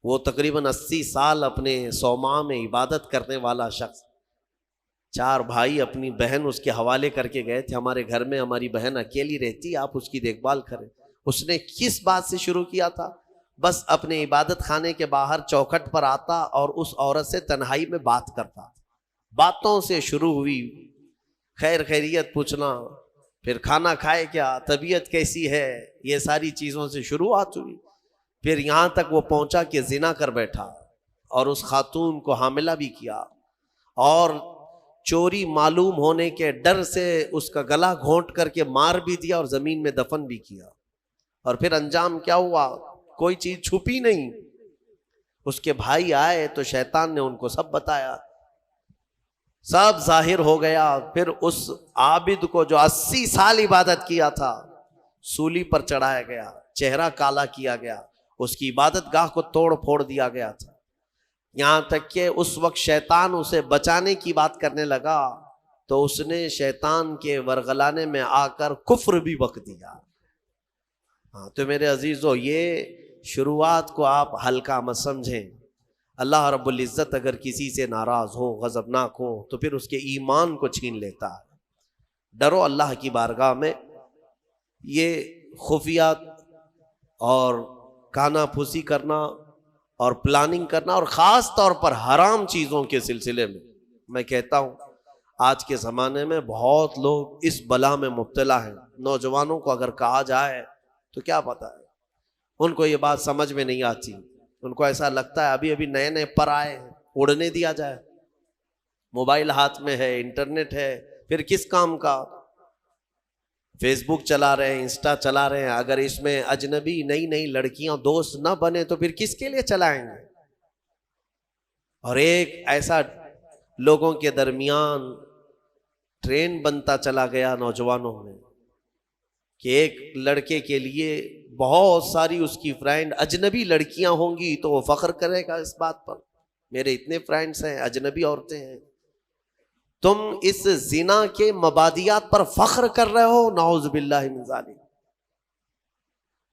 وہ تقریباً 80 سال اپنے صومعہ میں عبادت کرنے والا شخص، 4 بھائی اپنی بہن اس کے حوالے کر کے گئے تھے، ہمارے گھر میں ہماری بہن اکیلی رہتی، آپ اس کی دیکھ بھال کریں۔ اس نے کس بات سے شروع کیا تھا؟ بس اپنے عبادت خانے کے باہر چوکھٹ پر آتا اور اس عورت سے تنہائی میں بات کرتا، باتوں سے شروع ہوئی، خیر خیریت پوچھنا، پھر کھانا کھائے کیا، طبیعت کیسی ہے، یہ ساری چیزوں سے شروعات ہوئی، پھر یہاں تک وہ پہنچا کہ زنا کر بیٹھا اور اس خاتون کو حاملہ بھی کیا، اور چوری معلوم ہونے کے ڈر سے اس کا گلا گھونٹ کر کے مار بھی دیا اور زمین میں دفن بھی کیا۔ اور پھر انجام کیا ہوا؟ کوئی چیز چھپی نہیں۔ اس کے بھائی آئے تو شیطان نے ان کو سب بتایا، سب ظاہر ہو گیا۔ پھر اس عابد کو جو 80 سال عبادت کیا تھا سولی پر چڑھایا گیا، چہرہ کالا کیا گیا، اس کی عبادت گاہ کو توڑ پھوڑ دیا گیا تھا، یہاں تک کہ اس وقت شیطان اسے بچانے کی بات کرنے لگا تو اس نے شیطان کے ورغلانے میں آ کر کفر بھی بک دیا۔ ہاں تو میرے عزیزو، یہ شروعات کو آپ ہلکا مت سمجھیں۔ اللہ رب العزت اگر کسی سے ناراض ہو، غضبناک ہو، تو پھر اس کے ایمان کو چھین لیتا ہے۔ ڈرو اللہ کی بارگاہ میں۔ یہ خفیہ اور کانا پھوسی کرنا اور پلاننگ کرنا، اور خاص طور پر حرام چیزوں کے سلسلے میں کہتا ہوں آج کے زمانے میں بہت لوگ اس بلا میں مبتلا ہیں۔ نوجوانوں کو اگر کہا جائے تو کیا پتا ہے، ان کو یہ بات سمجھ میں نہیں آتی، ان کو ایسا لگتا ہے ابھی نئے نئے پر آئے ہیں، اڑنے دیا جائے، موبائل ہاتھ میں ہے، انٹرنیٹ ہے، پھر کس کام کا؟ فیس بک چلا رہے ہیں، انسٹا چلا رہے ہیں، اگر اس میں اجنبی نئی نئی لڑکیاں دوست نہ بنے تو پھر کس کے لیے چلائیں گے؟ اور ایک ایسا لوگوں کے درمیان ٹرین بنتا چلا گیا نوجوانوں میں کہ ایک لڑکے کے لیے بہت ساری اس کی فرینڈ اجنبی لڑکیاں ہوں گی تو وہ فخر کرے گا اس بات پر، میرے اتنے فرینڈز ہیں، اجنبی عورتیں ہیں۔ تم اس زنا کے مبادیات پر فخر کر رہے ہو، نعوذ باللہ من ذالک۔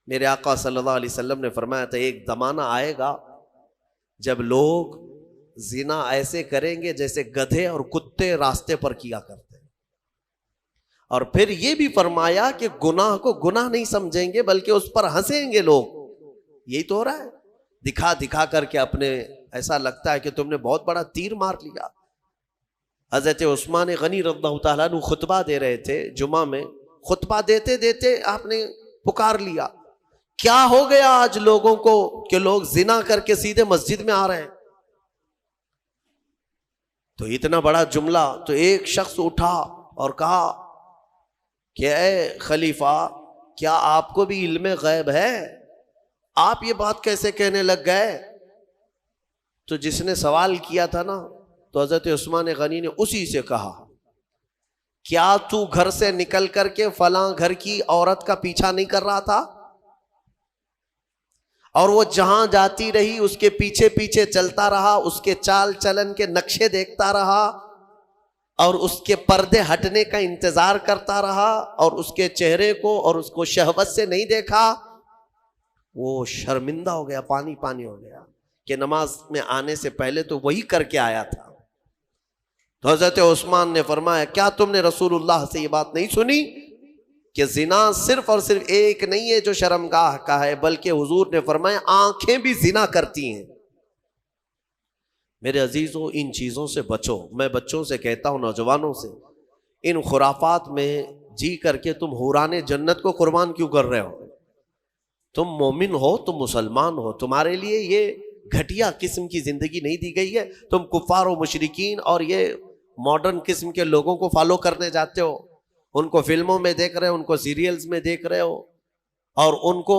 میرے آقا صلی اللہ علیہ وسلم نے فرمایا تھا ایک زمانہ آئے گا جب لوگ زنا ایسے کریں گے جیسے گدھے اور کتے راستے پر کیا کرتے ہیں، اور پھر یہ بھی فرمایا کہ گناہ کو گناہ نہیں سمجھیں گے بلکہ اس پر ہنسیں گے لوگ۔ یہی تو ہو رہا ہے، دکھا دکھا کر کے اپنے ایسا لگتا ہے کہ تم نے بہت بڑا تیر مار لیا۔ حضرت عثمان غنی رضی اللہ تعالیٰ عنہ خطبہ دے رہے تھے جمعہ میں، خطبہ دیتے دیتے آپ نے پکار لیا، کیا ہو گیا آج لوگوں کو کہ لوگ زنا کر کے سیدھے مسجد میں آ رہے ہیں؟ تو اتنا بڑا جملہ، تو ایک شخص اٹھا اور کہا کہ اے خلیفہ، کیا آپ کو بھی علم غیب ہے؟ آپ یہ بات کیسے کہنے لگ گئے؟ تو جس نے سوال کیا تھا نا، تو حضرت عثمان غنی نے اسی سے کہا، کیا تو گھر سے نکل کر کے فلاں گھر کی عورت کا پیچھا نہیں کر رہا تھا؟ اور وہ جہاں جاتی رہی اس کے پیچھے پیچھے چلتا رہا، اس کے چال چلن کے نقشے دیکھتا رہا، اور اس کے پردے ہٹنے کا انتظار کرتا رہا، اور اس کے چہرے کو اور اس کو شہوت سے نہیں دیکھا؟ وہ شرمندہ ہو گیا، پانی پانی ہو گیا کہ نماز میں آنے سے پہلے تو وہی کر کے آیا تھا۔ تو حضرت عثمان نے فرمایا، کیا تم نے رسول اللہ سے یہ بات نہیں سنی کہ زنا صرف اور صرف ایک نہیں ہے جو شرمگاہ کا ہے، بلکہ حضور نے فرمایا آنکھیں بھی زنا کرتی ہیں۔ میرے عزیزو، ان چیزوں سے بچو۔ میں بچوں سے کہتا ہوں، نوجوانوں سے، ان خرافات میں جی کر کے تم حوران جنت کو قربان کیوں کر رہے ہو؟ تم مومن ہو، تم مسلمان ہو، تمہارے لیے یہ گھٹیا قسم کی زندگی نہیں دی گئی ہے۔ تم کفار و مشرکین اور یہ ماڈرن قسم کے لوگوں کو فالو کرنے جاتے ہو، ان کو فلموں میں دیکھ رہے ہو، ان کو سیریلز میں دیکھ رہے ہو، اور ان کو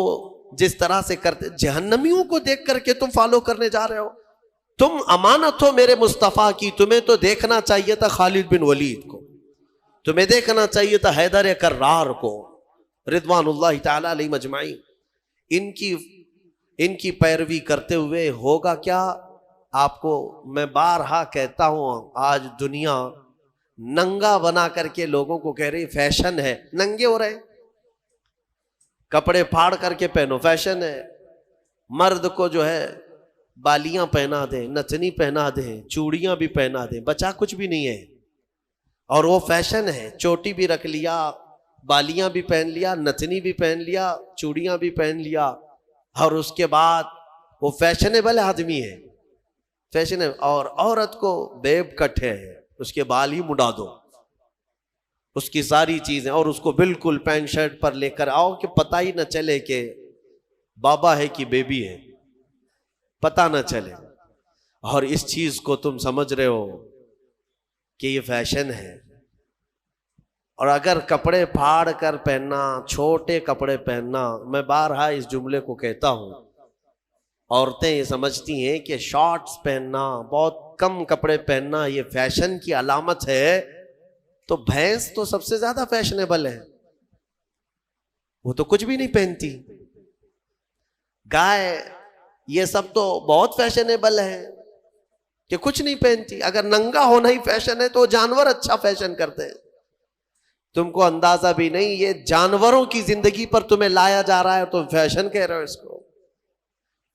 جس طرح سے کرتے، جہنمیوں کو دیکھ کر کے تم فالو کرنے جا رہے ہو۔ تم امانت ہو میرے مصطفیٰ کی، تمہیں تو دیکھنا چاہیے تھا خالد بن ولید کو، تمہیں دیکھنا چاہیے تھا حیدر کرار کو، رضوان اللہ تعالی علیہ مجمعین۔ ان کی پیروی کرتے ہوئے ہوگا کیا؟ آپ کو میں بارہا کہتا ہوں، آج دنیا ننگا بنا کر کے لوگوں کو کہہ رہی فیشن ہے، ننگے ہو رہے، کپڑے پھاڑ کر کے پہنو، فیشن ہے۔ مرد کو جو ہے بالیاں پہنا دیں، نتنی پہنا دیں، چوڑیاں بھی پہنا دیں، بچا کچھ بھی نہیں ہے. اور وہ فیشن ہے، چوٹی بھی رکھ لیا، بالیاں بھی پہن لیا، نتنی بھی پہن لیا، چوڑیاں بھی پہن لیا، اور اس کے بعد وہ فیشنیبل آدمی ہے. فیشن. اور عورت کو بیب کٹ ہے، اس کے بال ہی مڈا دو، اس کی ساری چیزیں، اور اس کو بالکل پینٹ شرٹ پر لے کر آؤ کہ پتہ ہی نہ چلے کہ بابا ہے کہ بیبی ہے، پتہ نہ چلے. اور اس چیز کو تم سمجھ رہے ہو کہ یہ فیشن ہے. اور اگر کپڑے پھاڑ کر پہننا، چھوٹے کپڑے پہننا، میں بارہا اس جملے کو کہتا ہوں، عورتیں یہ سمجھتی ہیں کہ شارٹس پہننا، بہت کم کپڑے پہننا یہ فیشن کی علامت ہے. تو بھینس تو سب سے زیادہ فیشنیبل ہے، وہ تو کچھ بھی نہیں پہنتی. گائے، یہ سب تو بہت فیشنیبل ہے کہ کچھ نہیں پہنتی. اگر ننگا ہونا ہی فیشن ہے تو جانور اچھا فیشن کرتے ہیں. تم کو اندازہ بھی نہیں، یہ جانوروں کی زندگی پر تمہیں لایا جا رہا ہے، تم فیشن کہہ رہے ہو اس کو.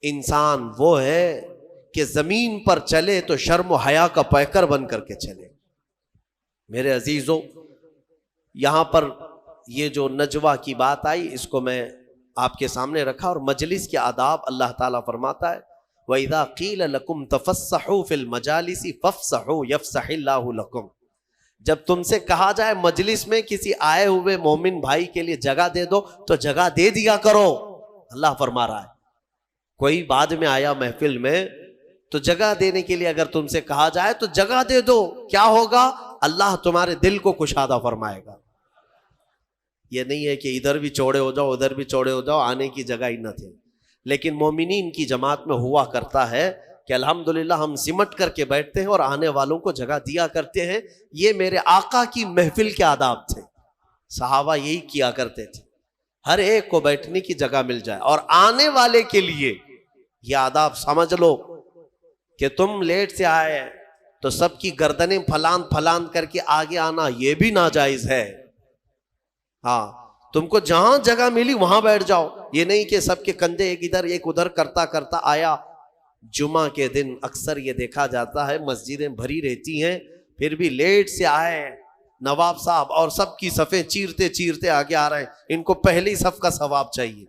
انسان وہ ہے کہ زمین پر چلے تو شرم و حیا کا پیکر بن کر کے چلے. میرے عزیزوں، یہاں پر یہ جو نجوہ کی بات آئی، اس کو میں آپ کے سامنے رکھا. اور مجلس کے آداب اللہ تعالیٰ فرماتا ہے وَإِذَا قِيلَ لَكُمْ تَفَسَّحُوا فِي الْمَجَالِسِ فَافْسَحُوا يَفْسَحِ اللَّهُ لَكُمْ. جب تم سے کہا جائے مجلس میں کسی آئے ہوئے مومن بھائی کے لیے جگہ دے دو تو جگہ دے دیا کرو. اللہ فرما رہا ہے کوئی بعد میں آیا محفل میں تو جگہ دینے کے لیے اگر تم سے کہا جائے تو جگہ دے دو. کیا ہوگا؟ اللہ تمہارے دل کو کشادہ فرمائے گا. یہ نہیں ہے کہ ادھر بھی چوڑے ہو جاؤ ادھر بھی چوڑے ہو جاؤ، آنے کی جگہ ہی نہ تھے. لیکن مومنین کی جماعت میں ہوا کرتا ہے کہ الحمدللہ ہم سمٹ کر کے بیٹھتے ہیں اور آنے والوں کو جگہ دیا کرتے ہیں. یہ میرے آقا کی محفل کے آداب تھے. صحابہ یہی کیا کرتے تھے، ہر ایک کو بیٹھنے کی جگہ مل جائے. اور آنے والے کے لیے یہ آداب سمجھ لو کہ تم لیٹ سے آئے تو سب کی گردنیں پھلان پھلان کر کے آگے آنا یہ بھی ناجائز ہے. ہاں، تم کو جہاں جگہ ملی وہاں بیٹھ جاؤ. یہ نہیں کہ سب کے کندھے ایک ادھر ایک ادھر کرتا کرتا آیا. جمعہ کے دن اکثر یہ دیکھا جاتا ہے مسجدیں بھری رہتی ہیں، پھر بھی لیٹ سے آئے نواب صاحب اور سب کی صفیں چیرتے چیرتے آگے آ رہے ہیں. ان کو پہلی صف کا ثواب چاہیے.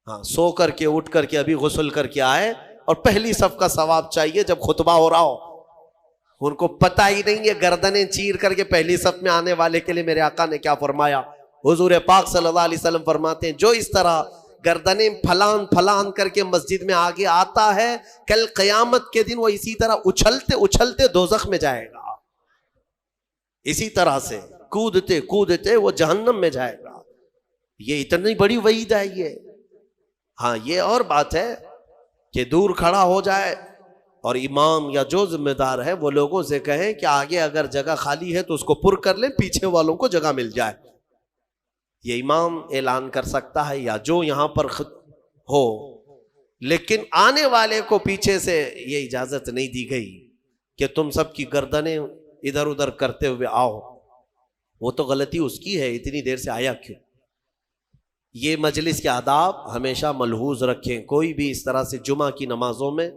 ہاں، سو کر کے اٹھ کر کے ابھی غسل کر کے آئے اور پہلی صف کا ثواب چاہیے جب خطبہ ہو رہا ہو. ان کو پتہ ہی نہیں ہے گردنیں چیر کر کے پہلی صف میں آنے والے کے لیے میرے آقا نے کیا فرمایا. حضور پاک صلی اللہ علیہ وسلم فرماتے ہیں جو اس طرح گردنیں پھلان پھلان کر کے مسجد میں آگے آتا ہے کل قیامت کے دن وہ اسی طرح اچھلتے اچھلتے دوزخ میں جائے گا. اسی طرح سے کودتے کودتے وہ جہنم میں جائے گا. یہ اتنی بڑی وعید ہے یہ. ہاں، یہ اور بات ہے کہ دور کھڑا ہو جائے اور امام یا جو ذمہ دار ہے وہ لوگوں سے کہیں کہ آگے اگر جگہ خالی ہے تو اس کو پر کر لیں، پیچھے والوں کو جگہ مل جائے. یہ امام اعلان کر سکتا ہے یا جو یہاں پر ہو، لیکن آنے والے کو پیچھے سے یہ اجازت نہیں دی گئی کہ تم سب کی گردنیں ادھر ادھر کرتے ہوئے آؤ. وہ تو غلطی اس کی ہے، اتنی دیر سے آیا کیوں. یہ مجلس کے آداب ہمیشہ ملحوظ رکھیں. کوئی بھی اس طرح سے جمعہ کی نمازوں میں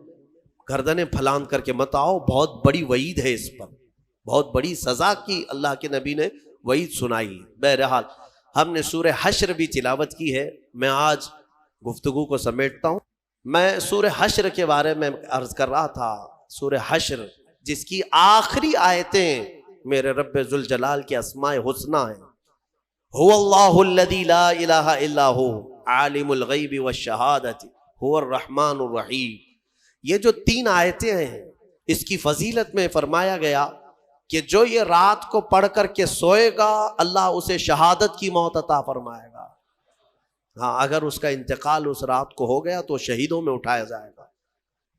گردنیں پھلان کر کے مت آؤ. بہت بڑی وعید ہے اس پر، بہت بڑی سزا کی اللہ کے نبی نے وعید سنائی. بہرحال ہم نے سورہ حشر بھی تلاوت کی ہے. میں آج گفتگو کو سمیٹتا ہوں. میں سورہ حشر کے بارے میں عرض کر رہا تھا. سورہ حشر جس کی آخری آیتیں میرے رب ذوالجلال کے اسماء حسنی ہیں. هو اللہ الذی لا الہ الا هو عالم الغیب والشہادۃ هو الرحمن الرحیم. یہ جو 3 آیتیں ہیں اس کی فضیلت میں فرمایا گیا کہ جو یہ رات کو پڑھ کر کے سوئے گا اللہ اسے شہادت کی موت عطا فرمائے گا. ہاں، اگر اس کا انتقال اس رات کو ہو گیا تو شہیدوں میں اٹھایا جائے گا.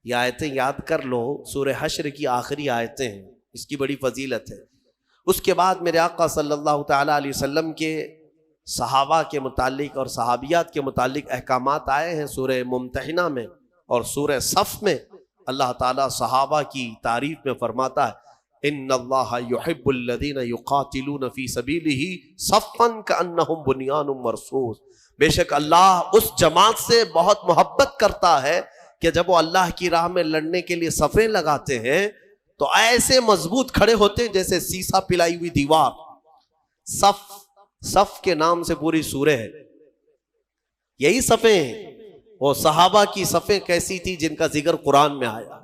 یہ آیتیں یاد کر لو، سورہ حشر کی آخری آیتیں ہیں. اس کی بڑی فضیلت ہے. اس کے بعد میرے آقا صلی اللہ تعالیٰ علیہ وسلم کے صحابہ کے متعلق اور صحابیات کے متعلق احکامات آئے ہیں سورہ ممتحنہ میں اور سورہ صف میں. اللہ تعالیٰ صحابہ کی تعریف میں فرماتا ہے ان اللہ یحب الذین یقاتلون فی سبیلہ صفا کانہم بنیان مرصوص. بے شک اللہ اس جماعت سے بہت محبت کرتا ہے کہ جب وہ اللہ کی راہ میں لڑنے کے لیے صفیں لگاتے ہیں تو ایسے مضبوط کھڑے ہوتے ہیں جیسے سیسا پلائی ہوئی دیوار. صف کے نام سے پوری سورہ ہے. یہی صفیں ہیں. وہ صحابہ کی صفیں کیسی تھی جن کا ذکر قرآن میں آیا.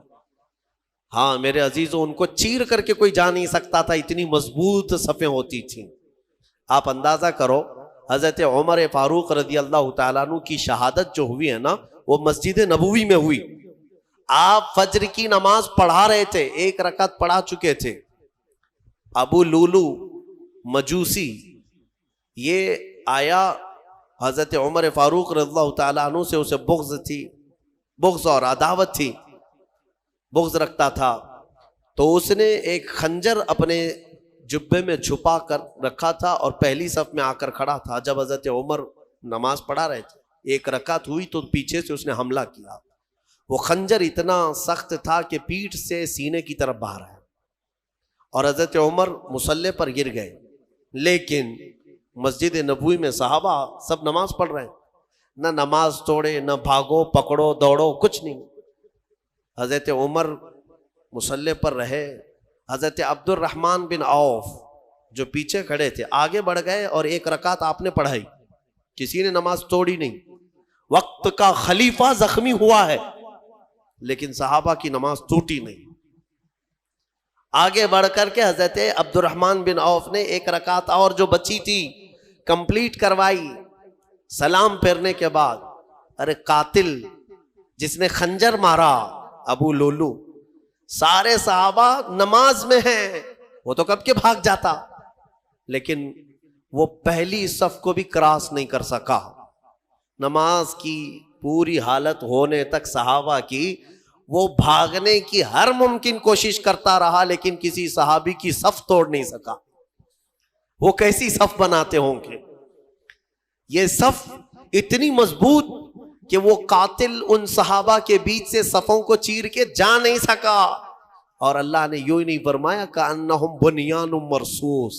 ہاں میرے عزیزوں، ان کو چیر کر کے کوئی جا نہیں سکتا تھا، اتنی مضبوط صفیں ہوتی تھیں. آپ اندازہ کرو حضرت عمر فاروق رضی اللہ تعالیٰ عنہ کی شہادت جو ہوئی ہے نا، وہ مسجد نبوی میں ہوئی. آپ فجر کی نماز پڑھا رہے تھے، 1 رکعت پڑھا چکے تھے. ابو لولو مجوسی یہ آیا، حضرت عمر فاروق رضی اللہ تعالیٰ عنہ سے اسے بغض تھی، بغض اور عداوت تھی، بغض رکھتا تھا. تو اس نے ایک خنجر اپنے جبے میں چھپا کر رکھا تھا اور پہلی صف میں آ کر کھڑا تھا. جب حضرت عمر نماز پڑھا رہے تھے، 1 رکعت ہوئی تو پیچھے سے اس نے حملہ کیا. وہ خنجر اتنا سخت تھا کہ پیٹھ سے سینے کی طرف باہر آیا اور حضرت عمر مصلی پر گر گئے. لیکن مسجد نبوی میں صحابہ سب نماز پڑھ رہے ہیں، نہ نماز توڑے، نہ بھاگو پکڑو دوڑو، کچھ نہیں. حضرت عمر مصلی پر رہے. حضرت عبد الرحمن بن عوف جو پیچھے کھڑے تھے آگے بڑھ گئے اور 1 رکعت آپ نے پڑھائی. کسی نے نماز توڑی نہیں. وقت کا خلیفہ زخمی ہوا ہے لیکن صحابہ کی نماز ٹوٹی نہیں. آگے بڑھ کر کے حضرت عبد الرحمن بن عوف نے 1 رکعت اور جو بچی تھی کمپلیٹ کروائی. سلام پھیرنے کے بعد ارے قاتل جس نے خنجر مارا ابو لولو، سارے صحابہ نماز میں ہیں، وہ تو کب کے بھاگ جاتا، لیکن وہ پہلی صف کو بھی کراس نہیں کر سکا. نماز کی پوری حالت ہونے تک صحابہ کی وہ بھاگنے کی ہر ممکن کوشش کرتا رہا لیکن کسی صحابی کی صف توڑ نہیں سکا. وہ کیسی صف بناتے ہوں گے؟ یہ صف اتنی مضبوط کہ وہ قاتل ان صحابہ کے بیچ سے صفوں کو چیر کے جا نہیں سکا. اور اللہ نے یوں ہی نہیں فرمایا کأنہم بنیان مرصوص،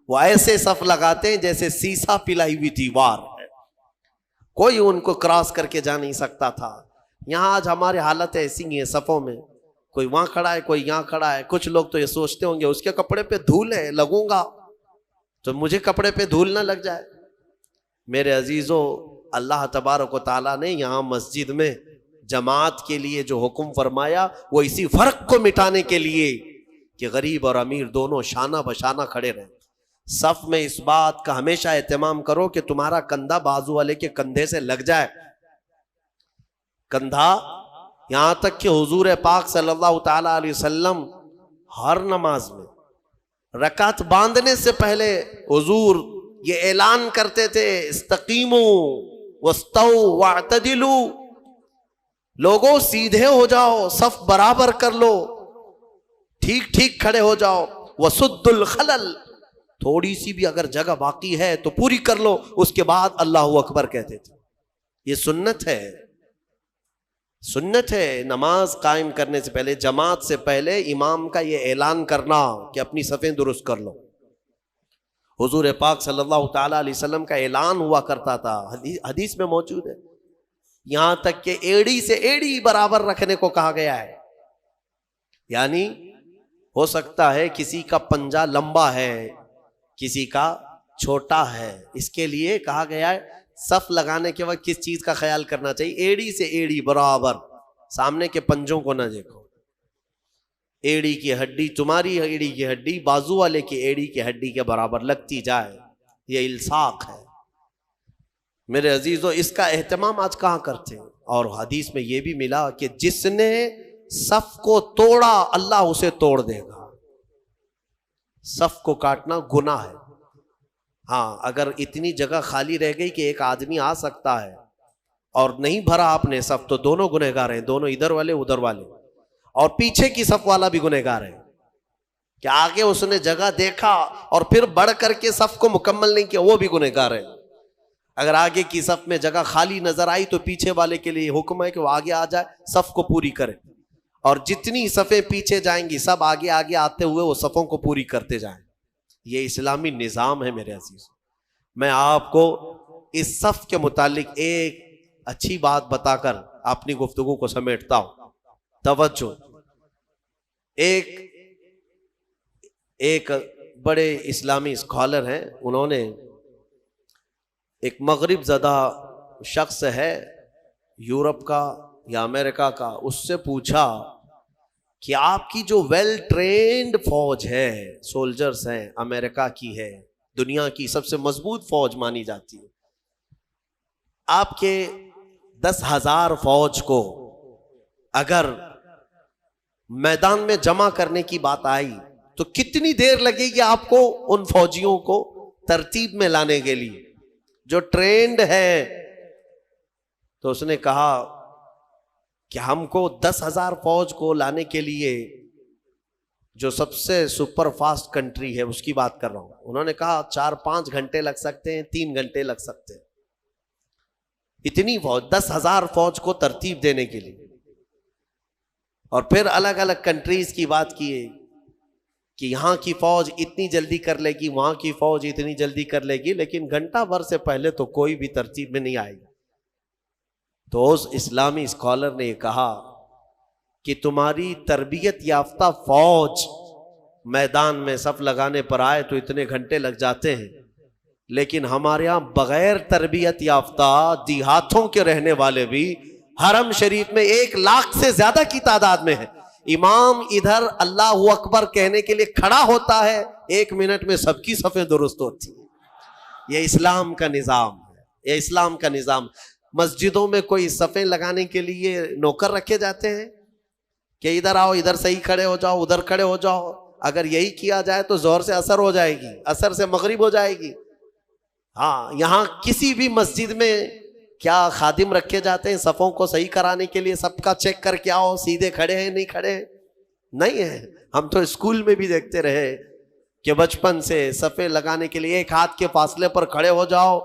وہ ایسے صف لگاتے ہیں جیسے سیسا پلائی ہوئی دیوار ہے، کوئی ان کو کراس کر کے جا نہیں سکتا تھا. یہاں آج ہماری حالت ایسی ہی ہے، صفوں میں کوئی وہاں کھڑا ہے کوئی یہاں کھڑا ہے. کچھ لوگ تو یہ سوچتے ہوں گے اس کے کپڑے پہ دھول ہے، لگوں گا تو مجھے کپڑے پہ دھول نہ لگ جائے. میرے عزیزو، اللہ تبارک و تعالیٰ نے یہاں مسجد میں جماعت کے لیے جو حکم فرمایا وہ اسی فرق کو مٹانے کے لیے کہ غریب اور امیر دونوں شانہ بشانہ کھڑے رہیں. صف میں اس بات کا ہمیشہ اہتمام کرو کہ تمہارا کندھا بازو والے کے کندھے سے لگ جائے. کندھا، یہاں تک کہ حضور پاک صلی اللہ تعالی علیہ وسلم ہر نماز میں رکعت باندھنے سے پہلے حضور یہ اعلان کرتے تھے استقیموا واستووا واعتدلوا، لوگوں سیدھے ہو جاؤ، صف برابر کر لو، ٹھیک ٹھیک کھڑے ہو جاؤ. وسد الخلل، تھوڑی سی بھی اگر جگہ باقی ہے تو پوری کر لو. اس کے بعد اللہ اکبر کہتے تھے. یہ سنت ہے، سنت ہے. نماز قائم کرنے سے پہلے، جماعت سے پہلے امام کا یہ اعلان کرنا کہ اپنی صفیں درست کر لو. حضور پاک صلی اللہ تعالیٰ علیہ وسلم کا اعلان ہوا کرتا تھا، حدیث میں موجود ہے. یہاں تک کہ ایڑی سے ایڑی برابر رکھنے کو کہا گیا ہے. یعنی ہو سکتا ہے کسی کا پنجہ لمبا ہے کسی کا چھوٹا ہے، اس کے لیے کہا گیا ہے صف لگانے کے وقت کس چیز کا خیال کرنا چاہیے؟ ایڑی سے ایڑی برابر، سامنے کے پنجوں کو نہ دیکھو. ایڑی کی ہڈی، تمہاری ایڑی کی ہڈی بازو والے کی ایڑی کی ہڈی کے برابر لگتی جائے، یہ الصاق ہے. میرے عزیزو، اس کا اہتمام آج کہاں کرتے ہیں؟ اور حدیث میں یہ بھی ملا کہ جس نے صف کو توڑا اللہ اسے توڑ دے گا. صف کو کاٹنا گناہ ہے. ہاں اگر اتنی جگہ خالی رہ گئی کہ ایک آدمی آ سکتا ہے اور نہیں بھرا آپ نے صف، تو دونوں گنہگار ہیں، دونوں ادھر والے ادھر والے، اور پیچھے کی صف والا بھی گنہگار ہے کہ آگے اس نے جگہ دیکھا اور پھر بڑھ کر کے صف کو مکمل نہیں کیا، وہ بھی گنہگار ہے. اگر آگے کی صف میں جگہ خالی نظر آئی تو پیچھے والے کے لیے حکم ہے کہ وہ آگے آ جائے، صف کو پوری کرے، اور جتنی صفیں پیچھے جائیں گی سب آگے آگے آتے ہوئے وہ صفوں کو پوری کرتے جائیں. یہ اسلامی نظام ہے. میرے عزیز، میں آپ کو اس صف کے متعلق ایک اچھی بات بتا کر اپنی گفتگو کو سمیٹتا ہوں. توجہ. ایک بڑے اسلامی اسکالر ہیں, انہوں نے ایک مغرب زدہ شخص ہے یورپ کا یا امریکہ کا, اس سے پوچھا کہ آپ کی جو ویل ٹرینڈ فوج ہے, سولجرز ہیں, امریکہ کی ہے, دنیا کی سب سے مضبوط فوج مانی جاتی ہے, آپ کے 10,000 فوج کو اگر میدان میں جمع کرنے کی بات آئی تو کتنی دیر لگے گی آپ کو ان فوجیوں کو ترتیب میں لانے کے لیے جو ٹرینڈ ہے؟ تو اس نے کہا کہ ہم کو 10,000 فوج کو لانے کے لیے جو سب سے سپر فاسٹ کنٹری ہے اس کی بات کر رہا ہوں, انہوں نے کہا 4-5 گھنٹے لگ سکتے ہیں, 3 گھنٹے لگ سکتے ہیں. اتنی فوج, 10,000 فوج کو ترتیب دینے کے لیے. اور پھر الگ الگ کنٹریز کی بات کیے کہ یہاں کی فوج اتنی جلدی کر لے گی, وہاں کی فوج اتنی جلدی کر لے گی, لیکن گھنٹہ بھر سے پہلے تو کوئی بھی ترتیب میں نہیں آئے گی. تو اس اسلامی اسکالر نے یہ کہا کہ تمہاری تربیت یافتہ فوج میدان میں صف لگانے پر آئے تو اتنے گھنٹے لگ جاتے ہیں, لیکن ہمارے یہاں بغیر تربیت یافتہ دیہاتوں کے رہنے والے بھی حرم شریف میں 1 لاکھ سے زیادہ کی تعداد میں ہیں. امام ادھر اللہ اکبر کہنے کے لیے کھڑا ہوتا ہے, 1 منٹ میں سب کی صفیں درست ہوتی ہیں. یہ اسلام کا نظام ہے, یہ اسلام کا نظام. مسجدوں میں کوئی صفیں لگانے کے لیے نوکر رکھے جاتے ہیں کہ ادھر آؤ, ادھر صحیح کھڑے ہو جاؤ, ادھر کھڑے ہو جاؤ. اگر یہی کیا جائے تو ظہر سے عصر ہو جائے گی, عصر سے مغرب ہو جائے گی. ہاں, یہاں کسی بھی مسجد میں کیا خادم رکھے جاتے ہیں صفوں کو صحیح کرانے کے لیے, سب کا چیک کر کے آؤ سیدھے کھڑے ہیں نہیں کھڑے ہیں؟ نہیں ہے. ہم تو اسکول میں بھی دیکھتے رہے کہ بچپن سے صفیں لگانے کے لیے 1 ہاتھ کے فاصلے پر کھڑے ہو جاؤ,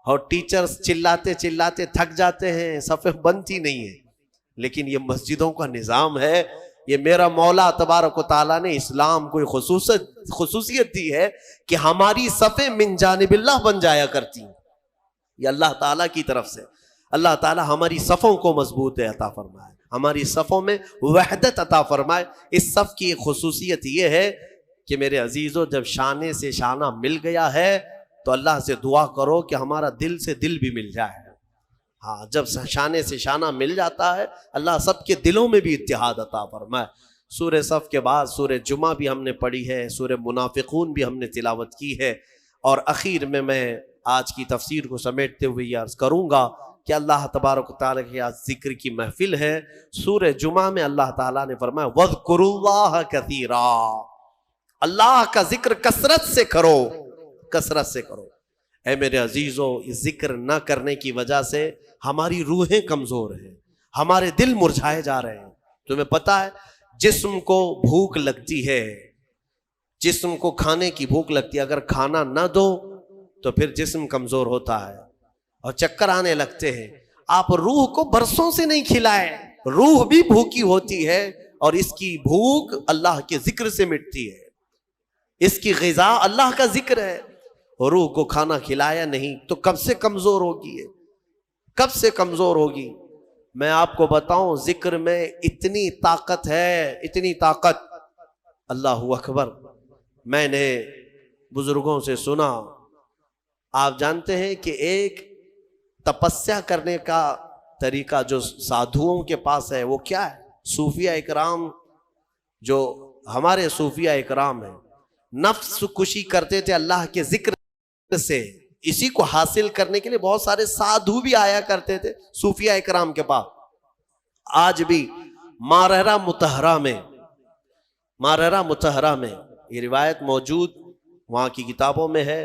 اور ٹیچرز چلاتے چلاتے تھک جاتے ہیں, صفیں بنتی نہیں ہیں. لیکن یہ مسجدوں کا نظام ہے. یہ میرا مولا تبارک و تعالیٰ نے اسلام کو خصوصیت دی ہے کہ ہماری صفیں من جانب اللہ بن جایا کرتی ہیں. یہ اللہ تعالیٰ کی طرف سے. اللہ تعالیٰ ہماری صفوں کو مضبوط عطا فرمائے, ہماری صفوں میں وحدت عطا فرمائے. اس صف کی ایک خصوصیت یہ ہے کہ میرے عزیزو, جب شانے سے شانہ مل گیا ہے تو اللہ سے دعا کرو کہ ہمارا دل سے دل بھی مل جائے. ہاں, جب شانے سے شانہ مل جاتا ہے اللہ سب کے دلوں میں بھی اتحاد عطا فرمائے. سورہ صف کے بعد سورہ جمعہ بھی ہم نے پڑھی ہے, سورہ منافقون بھی ہم نے تلاوت کی ہے, اور اخیر میں آج کی تفسیر کو سمیٹتے ہوئے یہ عرض کروں گا کہ اللہ تبارک و تعالیٰ کی آج ذکر کی محفل ہے. سورہ جمعہ میں اللہ تعالیٰ نے فرمایا وَاذْكُرُوا اللَّهَ كَثِيرًا, اللہ کا ذکر کثرت سے کرو, کثرت سے کرو. اے میرے عزیزو, ذکر نہ کرنے کی وجہ سے ہماری روحیں کمزور ہیں, ہمارے دل مرجھائے جا رہے ہیں. تمہیں پتہ ہے جسم کو بھوک لگتی ہے, جسم کو کھانے کی بھوک لگتی ہے, اگر کھانا نہ دو تو پھر جسم کمزور ہوتا ہے اور چکر آنے لگتے ہیں. آپ روح کو برسوں سے نہیں کھلائے, روح بھی بھوکی ہوتی ہے, اور اس کی بھوک اللہ کے ذکر سے مٹتی ہے. اس کی غذا اللہ کا ذکر ہے. روح کو کھانا کھلایا نہیں تو کب سے کمزور ہوگی, کب سے کمزور ہوگی. میں آپ کو بتاؤں, ذکر میں اتنی طاقت ہے, اتنی طاقت. اللہ اکبر. میں نے بزرگوں سے سنا, آپ جانتے ہیں کہ ایک تپسیا کرنے کا طریقہ جو سادھوؤں کے پاس ہے وہ کیا ہے؟ صوفیہ اکرام, جو ہمارے صوفیہ اکرام ہیں, نفس کشی کرتے تھے اللہ کے ذکر سے. اسی کو حاصل کرنے کے لیے بہت سارے سادھو بھی آیا کرتے تھے صوفیہ اکرام کے پاس. آج بھی مارہرہ مطہرہ میں یہ روایت موجود وہاں کی کتابوں میں ہے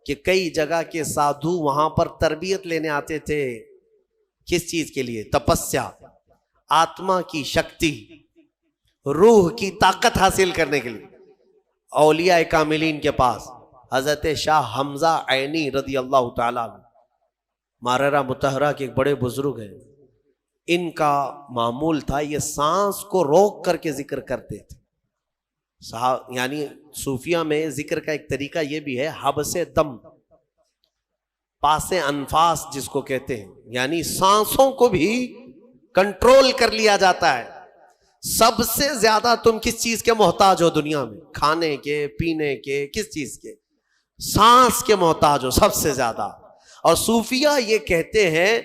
کہ کئی جگہ کے سادھو وہاں پر تربیت لینے آتے تھے. کس چیز کے لیے؟ تپسیا, آتما کی شکتی, روح کی طاقت حاصل کرنے کے لیے. اولیاء کاملین کے پاس حضرت شاہ حمزہ عینی رضی اللہ تعالیٰ عنہ, مارہرہ مطہرہ کے ایک بڑے بزرگ ہیں, ان کا معمول تھا یہ سانس کو روک کر کے ذکر کرتے تھے. یعنی صوفیہ میں ذکر کا ایک طریقہ یہ بھی ہے, حبس دم, پاس انفاس جس کو کہتے ہیں, یعنی سانسوں کو بھی کنٹرول کر لیا جاتا ہے. سب سے زیادہ تم کس چیز کے محتاج ہو دنیا میں؟ کھانے کے، پینے کے، کس چیز کے؟ سانس کے محتاج ہو سب سے زیادہ. اور صوفیہ یہ کہتے ہیں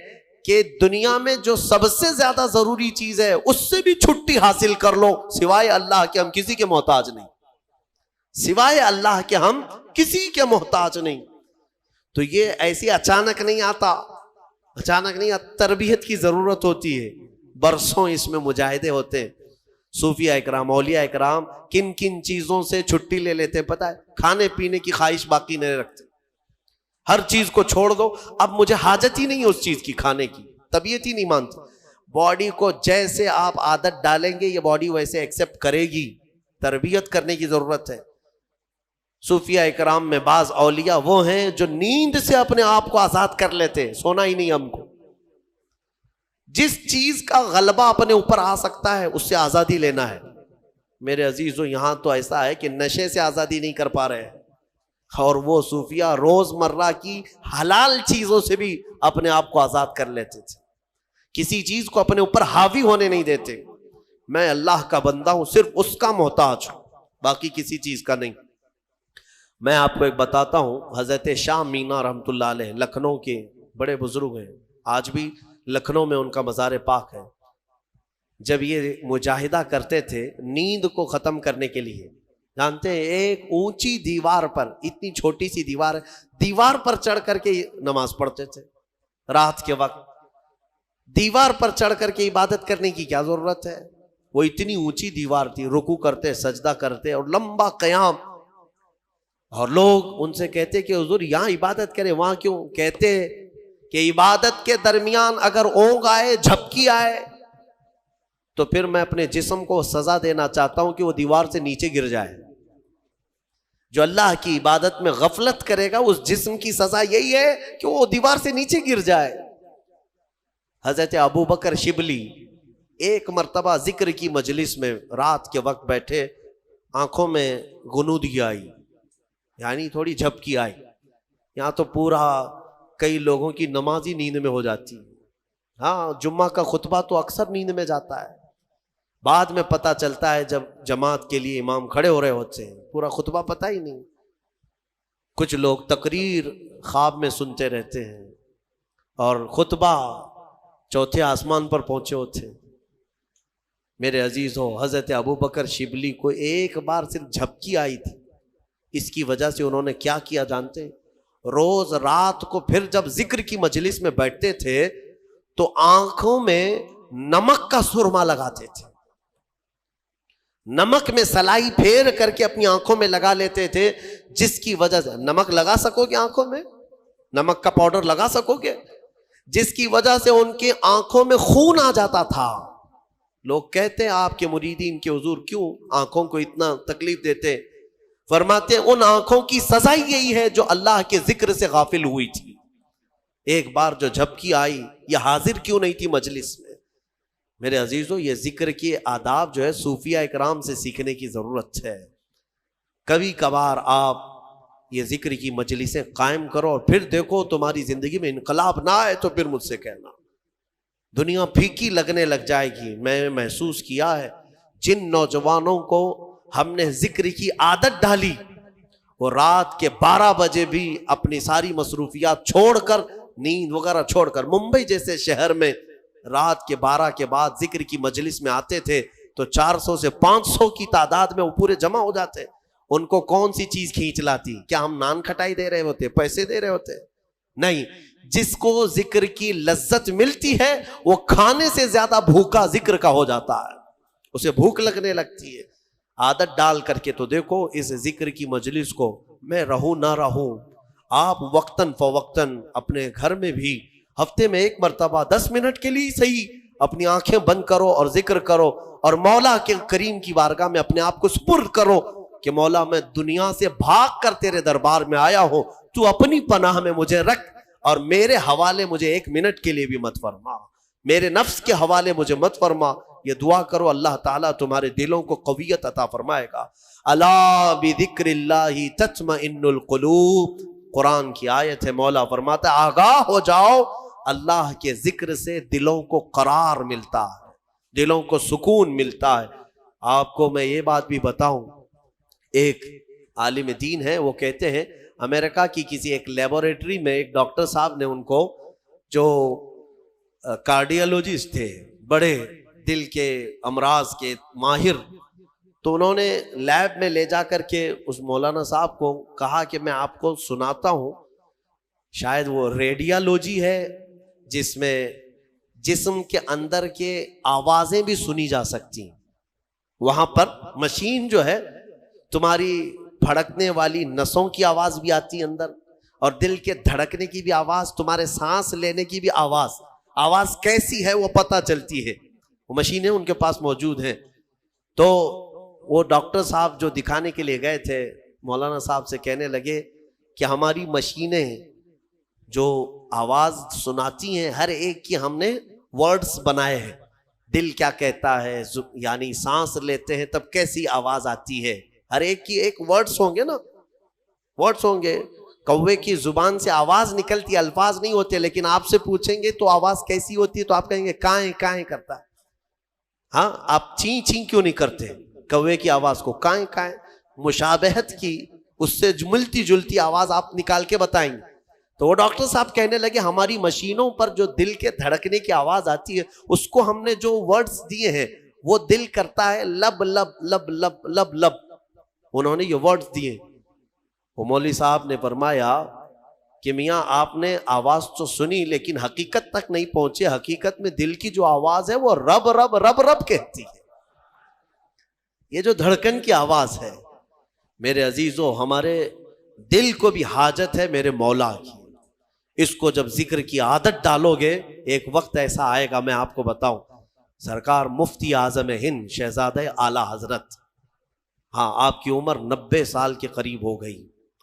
کہ دنیا میں جو سب سے زیادہ ضروری چیز ہے اس سے بھی چھٹی حاصل کر لو، سوائے اللہ کے ہم کسی کے محتاج نہیں، سوائے اللہ کے ہم کسی کے محتاج نہیں. تو یہ ایسی اچانک نہیں آتا، اچانک نہیں آتا، تربیت کی ضرورت ہوتی ہے. برسوں اس میں مجاہدے ہوتے ہیں. صوفیہ اکرام، اولیاء اکرام کن کن چیزوں سے چھٹی لے لیتے ہیں پتہ ہے؟ کھانے پینے کی خواہش باقی نہیں رکھتے، ہر چیز کو چھوڑ دو، اب مجھے حاجت ہی نہیں ہے اس چیز کی کھانے کی، طبیعت ہی نہیں مانتی. باڈی کو جیسے آپ عادت ڈالیں گے یہ باڈی ویسے ایکسپٹ کرے گی. تربیت کرنے کی ضرورت ہے. صوفیہ اکرام میں بعض اولیاء وہ ہیں جو نیند سے اپنے آپ کو آزاد کر لیتے ہیں، سونا ہی نہیں ہم کو. جس چیز کا غلبہ اپنے اوپر آ سکتا ہے اس سے آزادی لینا ہے. میرے عزیزو یہاں تو ایسا ہے کہ نشے سے آزادی نہیں کر پا رہے ہیں، اور وہ صوفیہ روز مرہ کی حلال چیزوں سے بھی اپنے آپ کو آزاد کر لیتے تھے. کسی چیز کو اپنے اوپر حاوی ہونے نہیں دیتے. میں اللہ کا بندہ ہوں، صرف اس کا محتاج ہوں، باقی کسی چیز کا نہیں. میں آپ کو ایک بتاتا ہوں، حضرت شاہ مینا رحمۃ اللہ علیہ لکھنؤ کے بڑے بزرگ ہیں، آج بھی لکھنؤ میں ان کا مزار پاک ہے. جب یہ مجاہدہ کرتے تھے نیند کو ختم کرنے کے لیے، جانتے ہیں ایک اونچی دیوار پر، اتنی چھوٹی سی دیوار ہے، دیوار پر چڑھ کر کے نماز پڑھتے تھے رات کے وقت. دیوار پر چڑھ کر کے عبادت کرنے کی کیا ضرورت ہے؟ وہ اتنی اونچی دیوار تھی، رکوع کرتے، سجدہ کرتے اور لمبا قیام. اور لوگ ان سے کہتے کہ حضور یہاں عبادت کریں، وہاں کیوں؟ کہتے کہ عبادت کے درمیان اگر اونگ آئے، جھپکی آئے تو پھر میں اپنے جسم کو سزا دینا چاہتا ہوں کہ وہ دیوار سے نیچے گر جائے. جو اللہ کی عبادت میں غفلت کرے گا اس جسم کی سزا یہی ہے کہ وہ دیوار سے نیچے گر جائے. حضرت ابو بکر شبلی ایک مرتبہ ذکر کی مجلس میں رات کے وقت بیٹھے، آنکھوں میں غنودگی آئی، یعنی تھوڑی جھپکی آئی. یہاں تو پورا کئی لوگوں کی نماز ہی نیند میں ہو جاتی ہے. ہاں جمعہ کا خطبہ تو اکثر نیند میں جاتا ہے، بعد میں پتہ چلتا ہے جب جماعت کے لیے امام کھڑے ہو رہے ہوتے ہیں، پورا خطبہ پتہ ہی نہیں. کچھ لوگ تقریر خواب میں سنتے رہتے ہیں اور خطبہ چوتھے آسمان پر پہنچے ہوتے ہیں. میرے عزیز ہو، حضرت ابو بکر شبلی کو ایک بار صرف جھپکی آئی تھی. اس کی وجہ سے انہوں نے کیا کیا جانتے؟ روز رات کو پھر جب ذکر کی مجلس میں بیٹھتے تھے تو آنکھوں میں نمک کا سرما لگاتے تھے، نمک میں سلائی پھیر کر کے اپنی آنکھوں میں لگا لیتے تھے، جس کی وجہ سے نمک لگا سکو گے آنکھوں میں، نمک کا پاؤڈر لگا سکو گے، جس کی وجہ سے ان کی آنکھوں میں خون آ جاتا تھا. لوگ کہتے ہیں آپ کے مریدین کے حضور کیوں آنکھوں کو اتنا تکلیف دیتے؟ فرماتے ہیں ان آنکھوں کی سزا یہی ہے جو اللہ کے ذکر سے غافل ہوئی تھی. ایک بار جو جھپکی آئی، یہ حاضر کیوں نہیں تھی مجلس میں؟ میرے عزیزو یہ ذکر کے آداب جو ہے صوفیہ اکرام سے سیکھنے کی ضرورت ہے. کبھی کبھار آپ یہ ذکر کی مجلسیں قائم کرو اور پھر دیکھو تمہاری زندگی میں انقلاب نہ آئے تو پھر مجھ سے کہنا. دنیا پھیکی لگنے لگ جائے گی. میں نے محسوس کیا ہے جن نوجوانوں کو ہم نے ذکر کی عادت ڈالی وہ رات کے 12 بجے بھی اپنی ساری مصروفیات چھوڑ کر، نیند وغیرہ چھوڑ کر، ممبئی جیسے شہر میں رات کے 12 کے بعد ذکر کی مجلس میں آتے تھے تو 400 سے 500 کی تعداد میں وہ پورے جمع ہو جاتے. ان کو کون سی چیز کھینچ لاتی؟ کیا ہم نان کھٹائی دے رہے ہوتے، پیسے دے رہے ہوتے؟ نہیں. جس کو ذکر کی لذت ملتی ہے وہ کھانے سے زیادہ بھوکا ذکر کا ہو جاتا ہے، اسے بھوک لگنے لگتی ہے. عادت ڈال کر کے تو دیکھو اس ذکر کی مجلس کو. میں رہوں نہ رہوں، آپ وقتاً فوقتاً اپنے گھر میں بھی ہفتے میں ایک مرتبہ 10 منٹ کے لیے صحیح اپنی آنکھیں بند کرو اور ذکر کرو اور مولا کے کریم کی بارگاہ میں اپنے آپ کو سپرد کرو کہ مولا میں دنیا سے بھاگ کر تیرے دربار میں آیا ہوں، تو اپنی پناہ میں مجھے رکھ اور میرے حوالے مجھے 1 منٹ کے لیے بھی مت فرما، میرے نفس کے حوالے مجھے مت فرما. یہ دعا کرو، اللہ تعالیٰ تمہارے دلوں کو قویت عطا فرمائے گا. الا بذکر اللہ تطمئن القلوب، قرآن کی آیت ہے. مولا فرماتا ہے آگاہ ہو جاؤ، اللہ کے ذکر سے دلوں کو قرار ملتا ہے، دلوں کو سکون ملتا ہے۔ آپ کو میں یہ بات بھی بتاؤں، ایک عالم دین ہے، وہ کہتے ہیں امریکہ کی کسی ایک لیبوریٹری میں ایک ڈاکٹر صاحب نے ان کو، جو کارڈیالوجسٹ تھے، بڑے دل کے امراض کے ماہر، تو انہوں نے لیب میں لے جا کر کے اس مولانا صاحب کو کہا کہ میں آپ کو سناتا ہوں، شاید وہ ریڈیالوجی ہے جس میں جسم کے اندر کے آوازیں بھی سنی جا سکتی ہیں، وہاں پر مشین جو ہے تمہاری پھڑکنے والی نسوں کی آواز بھی آتی ہے اندر، اور دل کے دھڑکنے کی بھی آواز، تمہارے سانس لینے کی بھی آواز کیسی ہے وہ پتہ چلتی ہے، وہ مشینیں ان کے پاس موجود ہیں۔ تو وہ ڈاکٹر صاحب جو دکھانے کے لیے گئے تھے مولانا صاحب سے کہنے لگے کہ ہماری مشینیں جو آواز سناتی ہیں ہر ایک کی ہم نے ورڈز بنائے ہیں، دل کیا کہتا ہے، یعنی سانس لیتے ہیں تب کیسی آواز آتی ہے، ہر ایک کی ایک ورڈز ہوں گے نا، ورڈز ہوں گے۔ کوے کی زبان سے آواز نکلتی، الفاظ نہیں ہوتے، لیکن آپ سے پوچھیں گے تو آواز کیسی ہوتی ہے تو آپ کہیں گے کائیں کائیں کرتا ہے۔ ہاں، آپ چیں چیں کیوں نہیں کرتے؟ کوے کی آواز کو کائیں کائیں، مشابہت کی، اس سے ملتی جلتی آواز آپ نکال کے بتائیں گے۔ تو وہ ڈاکٹر صاحب کہنے لگے ہماری مشینوں پر جو دل کے دھڑکنے کی آواز آتی ہے اس کو ہم نے جو ورڈز دیے ہیں وہ دل کرتا ہے لب لب لب لب لب لب، انہوں نے یہ ورڈز دیے۔ وہ مولوی صاحب نے فرمایا کہ میاں آپ نے آواز تو سنی لیکن حقیقت تک نہیں پہنچے، حقیقت میں دل کی جو آواز ہے وہ رب رب رب رب کہتی ہے، یہ جو دھڑکن کی آواز ہے۔ میرے عزیزو، ہمارے دل کو بھی حاجت ہے میرے مولا کی، اس کو جب ذکر کی عادت ڈالو گے ایک وقت ایسا آئے گا، میں آپ کو بتاؤں، سرکار مفتی اعظم ہند شہزادہ اعلیٰ حضرت، ہاں آپ کی عمر 90 سال کے قریب ہو گئی،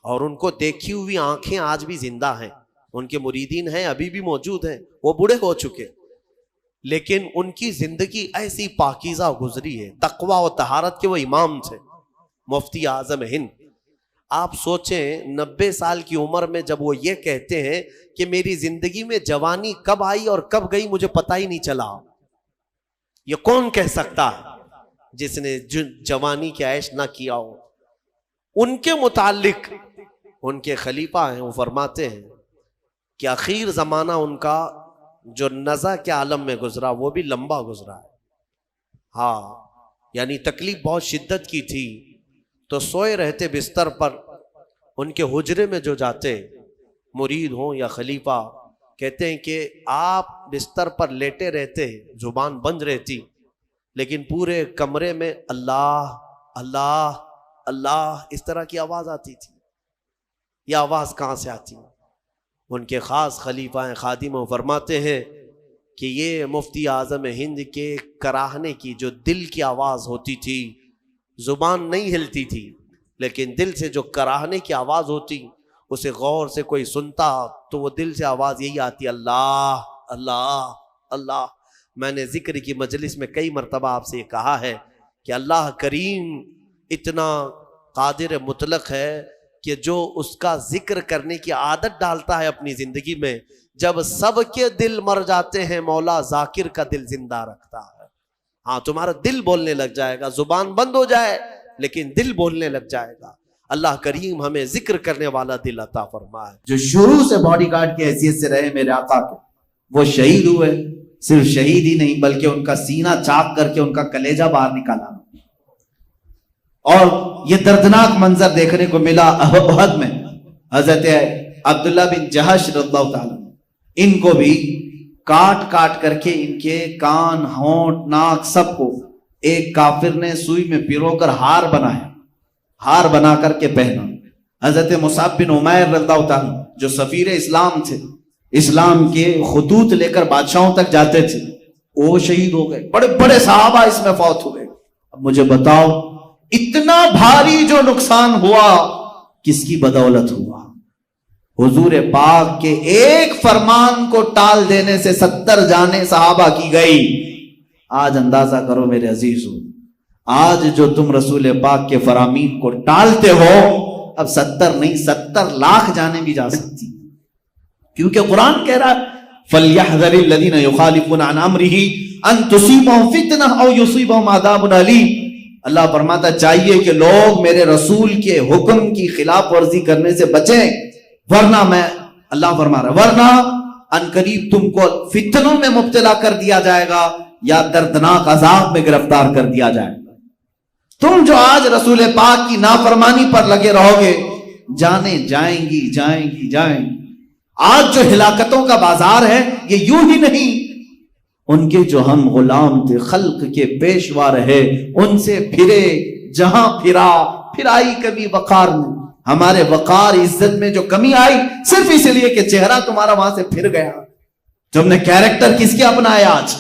اور ان کو دیکھی ہوئی آنکھیں آج بھی زندہ ہیں، ان کے مریدین ہیں ابھی بھی موجود ہیں، وہ بوڑھے ہو چکے، لیکن ان کی زندگی ایسی پاکیزہ گزری ہے، تقوی و طہارت کے وہ امام تھے، مفتی اعظم ہند۔ آپ سوچیں 90 سال کی عمر میں جب وہ یہ کہتے ہیں کہ میری زندگی میں جوانی کب آئی اور کب گئی مجھے پتہ ہی نہیں چلا، یہ کون کہہ سکتا ہے جس نے جوانی کی عیش نہ کیا ہو؟ ان کے متعلق ان کے خلیفہ ہیں، وہ فرماتے ہیں کہ اخیر زمانہ ان کا جو نزع کے عالم میں گزرا وہ بھی لمبا گزرا ہے، ہاں یعنی تکلیف بہت شدت کی تھی، تو سوئے رہتے بستر پر، ان کے حجرے میں جو جاتے مرید ہوں یا خلیفہ، کہتے ہیں کہ آپ بستر پر لیٹے رہتے، زبان بند رہتی، لیکن پورے کمرے میں اللہ اللہ اللہ اس طرح کی آواز آتی تھی۔ یہ آواز کہاں سے آتی؟ ان کے خاص خلیفہ ہیں، خادم ہیں، فرماتے ہیں کہ یہ مفتی اعظم ہند کے کراہنے کی جو دل کی آواز ہوتی تھی، زبان نہیں ہلتی تھی لیکن دل سے جو کراہنے کی آواز ہوتی اسے غور سے کوئی سنتا تو وہ دل سے آواز یہی آتی، اللہ اللہ اللہ۔ میں نے ذکر کی مجلس میں کئی مرتبہ آپ سے یہ کہا ہے کہ اللہ کریم اتنا قادر مطلق ہے کہ جو اس کا ذکر کرنے کی عادت ڈالتا ہے اپنی زندگی میں، جب سب کے دل مر جاتے ہیں مولا ذاکر کا دل زندہ رکھتا ہے۔ ہاں تمہارا دل بولنے لگ جائے گا، زبان بند ہو جائے لیکن دل بولنے لگ جائے گا۔ اللہ کریم ہمیں ذکر کرنے والا دل عطا فرمائے۔ جو شروع سے باڈی گارڈ کی حیثیت سے رہے میرے آقا کے، وہ شہید ہوئے، صرف شہید ہی نہیں بلکہ ان کا سینہ چاک کر کے ان کا کلیجہ باہر نکالا، اور یہ دردناک منظر دیکھنے کو ملا احد میں۔ حضرت عبداللہ بن جہش رضی اللہ تعالیٰ ان کو بھی کاٹ کاٹ کر کے ان کے کان، ہونٹ، ناک سب کو ایک کافر نے سوئی میں پیرو کر ہار بنایا، ہار بنا کر کے پہنا۔ حضرت مصعب بن عمیر رضی اللہ تعالیٰ جو سفیر اسلام تھے، اسلام کے خطوط لے کر بادشاہوں تک جاتے تھے، وہ شہید ہو گئے۔ بڑے بڑے صحابہ اس میں فوت ہوئے۔ اب مجھے بتاؤ اتنا بھاری جو نقصان ہوا کس کی بدولت ہوا؟ حضور پاک کے ایک فرمان کو ٹال دینے سے 70 جانیں صحابہ کی گئی۔ آج اندازہ کرو میرے عزیزو، آج جو تم رسول پاک کے فرامین کو ٹالتے ہو، اب 70 نہیں 70 لاکھ جانیں بھی جا سکتی، کیونکہ قرآن کہہ رہا ہے فَلْيَحْذَرِ الَّذِينَ يُخَالِفُونَ عَنْ أَمْرِهِ أَن تُصِيبَهُمْ فِتْنَةٌ أَوْ يُصِيبَهُم عَذَابٌ أَلِيمٌ۔ اللہ فرماتا چاہیے کہ لوگ میرے رسول کے حکم کی خلاف ورزی کرنے سے بچیں، ورنہ میں اللہ فرما رہا ورنہ ان قریب تم کو فتنوں میں مبتلا کر دیا جائے گا یا دردناک عذاب میں گرفتار کر دیا جائے گا۔ تم جو آج رسول پاک کی نافرمانی پر لگے رہو گے، جانیں جائیں گی جائیں گی جائیں گی۔ آج جو ہلاکتوں کا بازار ہے یہ یوں ہی نہیں، ان کے جو ہم غلام تھے، خلق کے پیشوا رہے، ان سے پھرے، جہاں پھرائی کبھی وقار میں، ہمارے وقار عزت میں جو کمی آئی صرف اس لیے کہ چہرہ تمہارا وہاں سے پھر گیا۔ تم نے کیریکٹر کس کے اپنایا؟ آج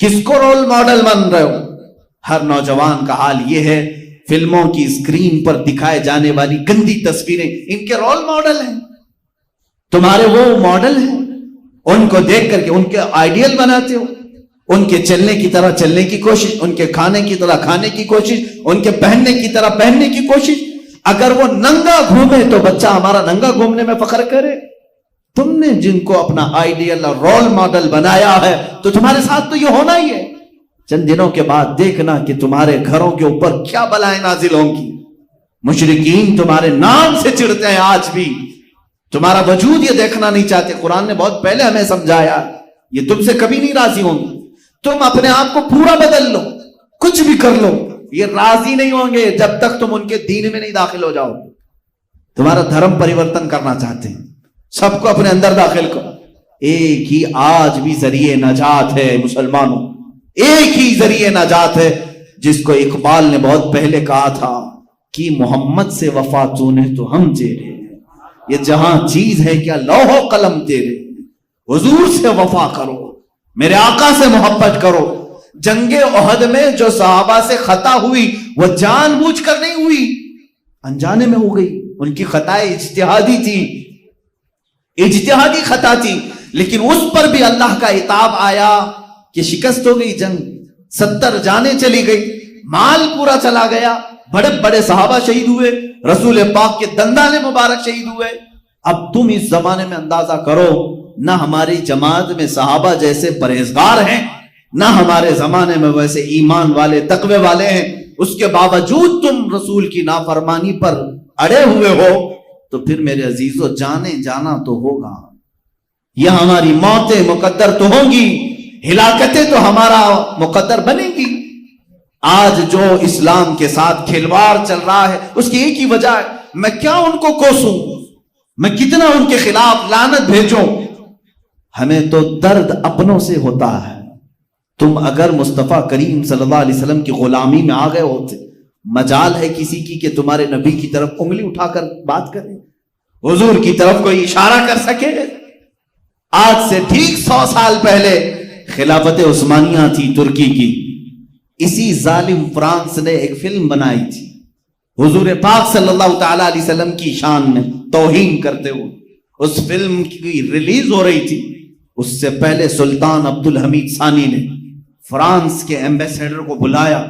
کس کو رول ماڈل بن رہے ہو؟ ہر نوجوان کا حال یہ ہے، فلموں کی اسکرین پر دکھائے جانے والی گندی تصویریں ان کے رول ماڈل ہیں، تمہارے وہ ماڈل ہیں، ان کو دیکھ کر کے ان کے آئیڈیل بناتے ہو، ان کے چلنے کی طرح چلنے کی کوشش، ان کے کھانے کی طرح کھانے کی کوشش، ان کے پہننے کی طرح پہننے کی کوشش۔ اگر وہ ننگا گھومے تو بچہ ہمارا ننگا گھومنے میں فخر کرے۔ تم نے جن کو اپنا آئیڈیل اور رول ماڈل بنایا ہے تو تمہارے ساتھ تو یہ ہونا ہی ہے۔ چند دنوں کے بعد دیکھنا کہ تمہارے گھروں کے اوپر کیا بلائیں نازل ہوں گی۔ مشرکین تمہارے نام سے چڑھتے ہیں، آج بھی تمہارا وجود یہ دیکھنا نہیں چاہتے۔ قرآن نے بہت پہلے ہمیں سمجھایا، یہ تم سے کبھی نہیں راضی ہوں گے۔ تم اپنے آپ کو پورا بدل لو، کچھ بھی کر لو، یہ راضی نہیں ہوں گے جب تک تم ان کے دین میں نہیں داخل ہو جاؤ۔ تمہارا دھرم پریورتن کرنا چاہتے ہیں، سب کو اپنے اندر داخل کرو۔ ایک ہی آج بھی ذریعہ نجات ہے مسلمانوں، ایک ہی ذریعہ نجات ہے جس کو اقبال نے بہت پہلے کہا تھا کہ محمد سے وفا تو نے تو ہم تیرے، یہ جہاں چیز ہے کیا لوح و قلم تیرے، حضور سے وفا کرو، میرے آقا سے محبت کرو۔ جنگ احد میں جو صحابہ سے خطا ہوئی وہ جان بوجھ کر نہیں ہوئی، انجانے میں ہو گئی، ان کی خطائیں اجتہادی تھی، اجتہادی خطا تھی، لیکن اس پر بھی اللہ کا عتاب آیا کہ شکست ہو گئی، جنگ 70 جانیں چلی گئی، مال پورا چلا گیا، بڑے بڑے صحابہ شہید ہوئے، رسول پاک کے دندان مبارک شہید ہوئے۔ اب تم اس زمانے میں اندازہ کرو، نہ ہماری جماعت میں صحابہ جیسے پرہیزگار ہیں، نہ ہمارے زمانے میں ویسے ایمان والے تقوی والے ہیں، اس کے باوجود تم رسول کی نافرمانی پر اڑے ہوئے ہو، تو پھر میرے عزیزو جانے جانا تو ہوگا، یہ ہماری موتیں مقدر تو ہوں گی، ہلاکتیں تو ہمارا مقدر بنے گی۔ آج جو اسلام کے ساتھ کھلواڑ چل رہا ہے اس کی ایک ہی وجہ ہے، میں کیا ان کو کوسوں، میں کتنا ان کے خلاف لعنت بھیجوں، ہمیں تو درد اپنوں سے ہوتا ہے۔ تم اگر مصطفیٰ کریم صلی اللہ علیہ وسلم کی غلامی میں آ گئے ہوتے، مجال ہے کسی کی کہ تمہارے نبی کی طرف انگلی اٹھا کر بات کرے، حضور کی طرف کوئی اشارہ کر سکے؟ آج سے ٹھیک 100 سال پہلے خلافت عثمانیہ تھی ترکی کی، اسی ظالم فرانس نے ایک فلم بنائی تھی حضور پاک صلی اللہ تعالی علیہ وسلم کی شان میں توہین کرتے ہوئے، اس فلم کی ریلیز ہو رہی تھی، اس سے پہلے سلطان عبدالحمید ثانی نے فرانس کے ایمبیسیڈر کو بلایا،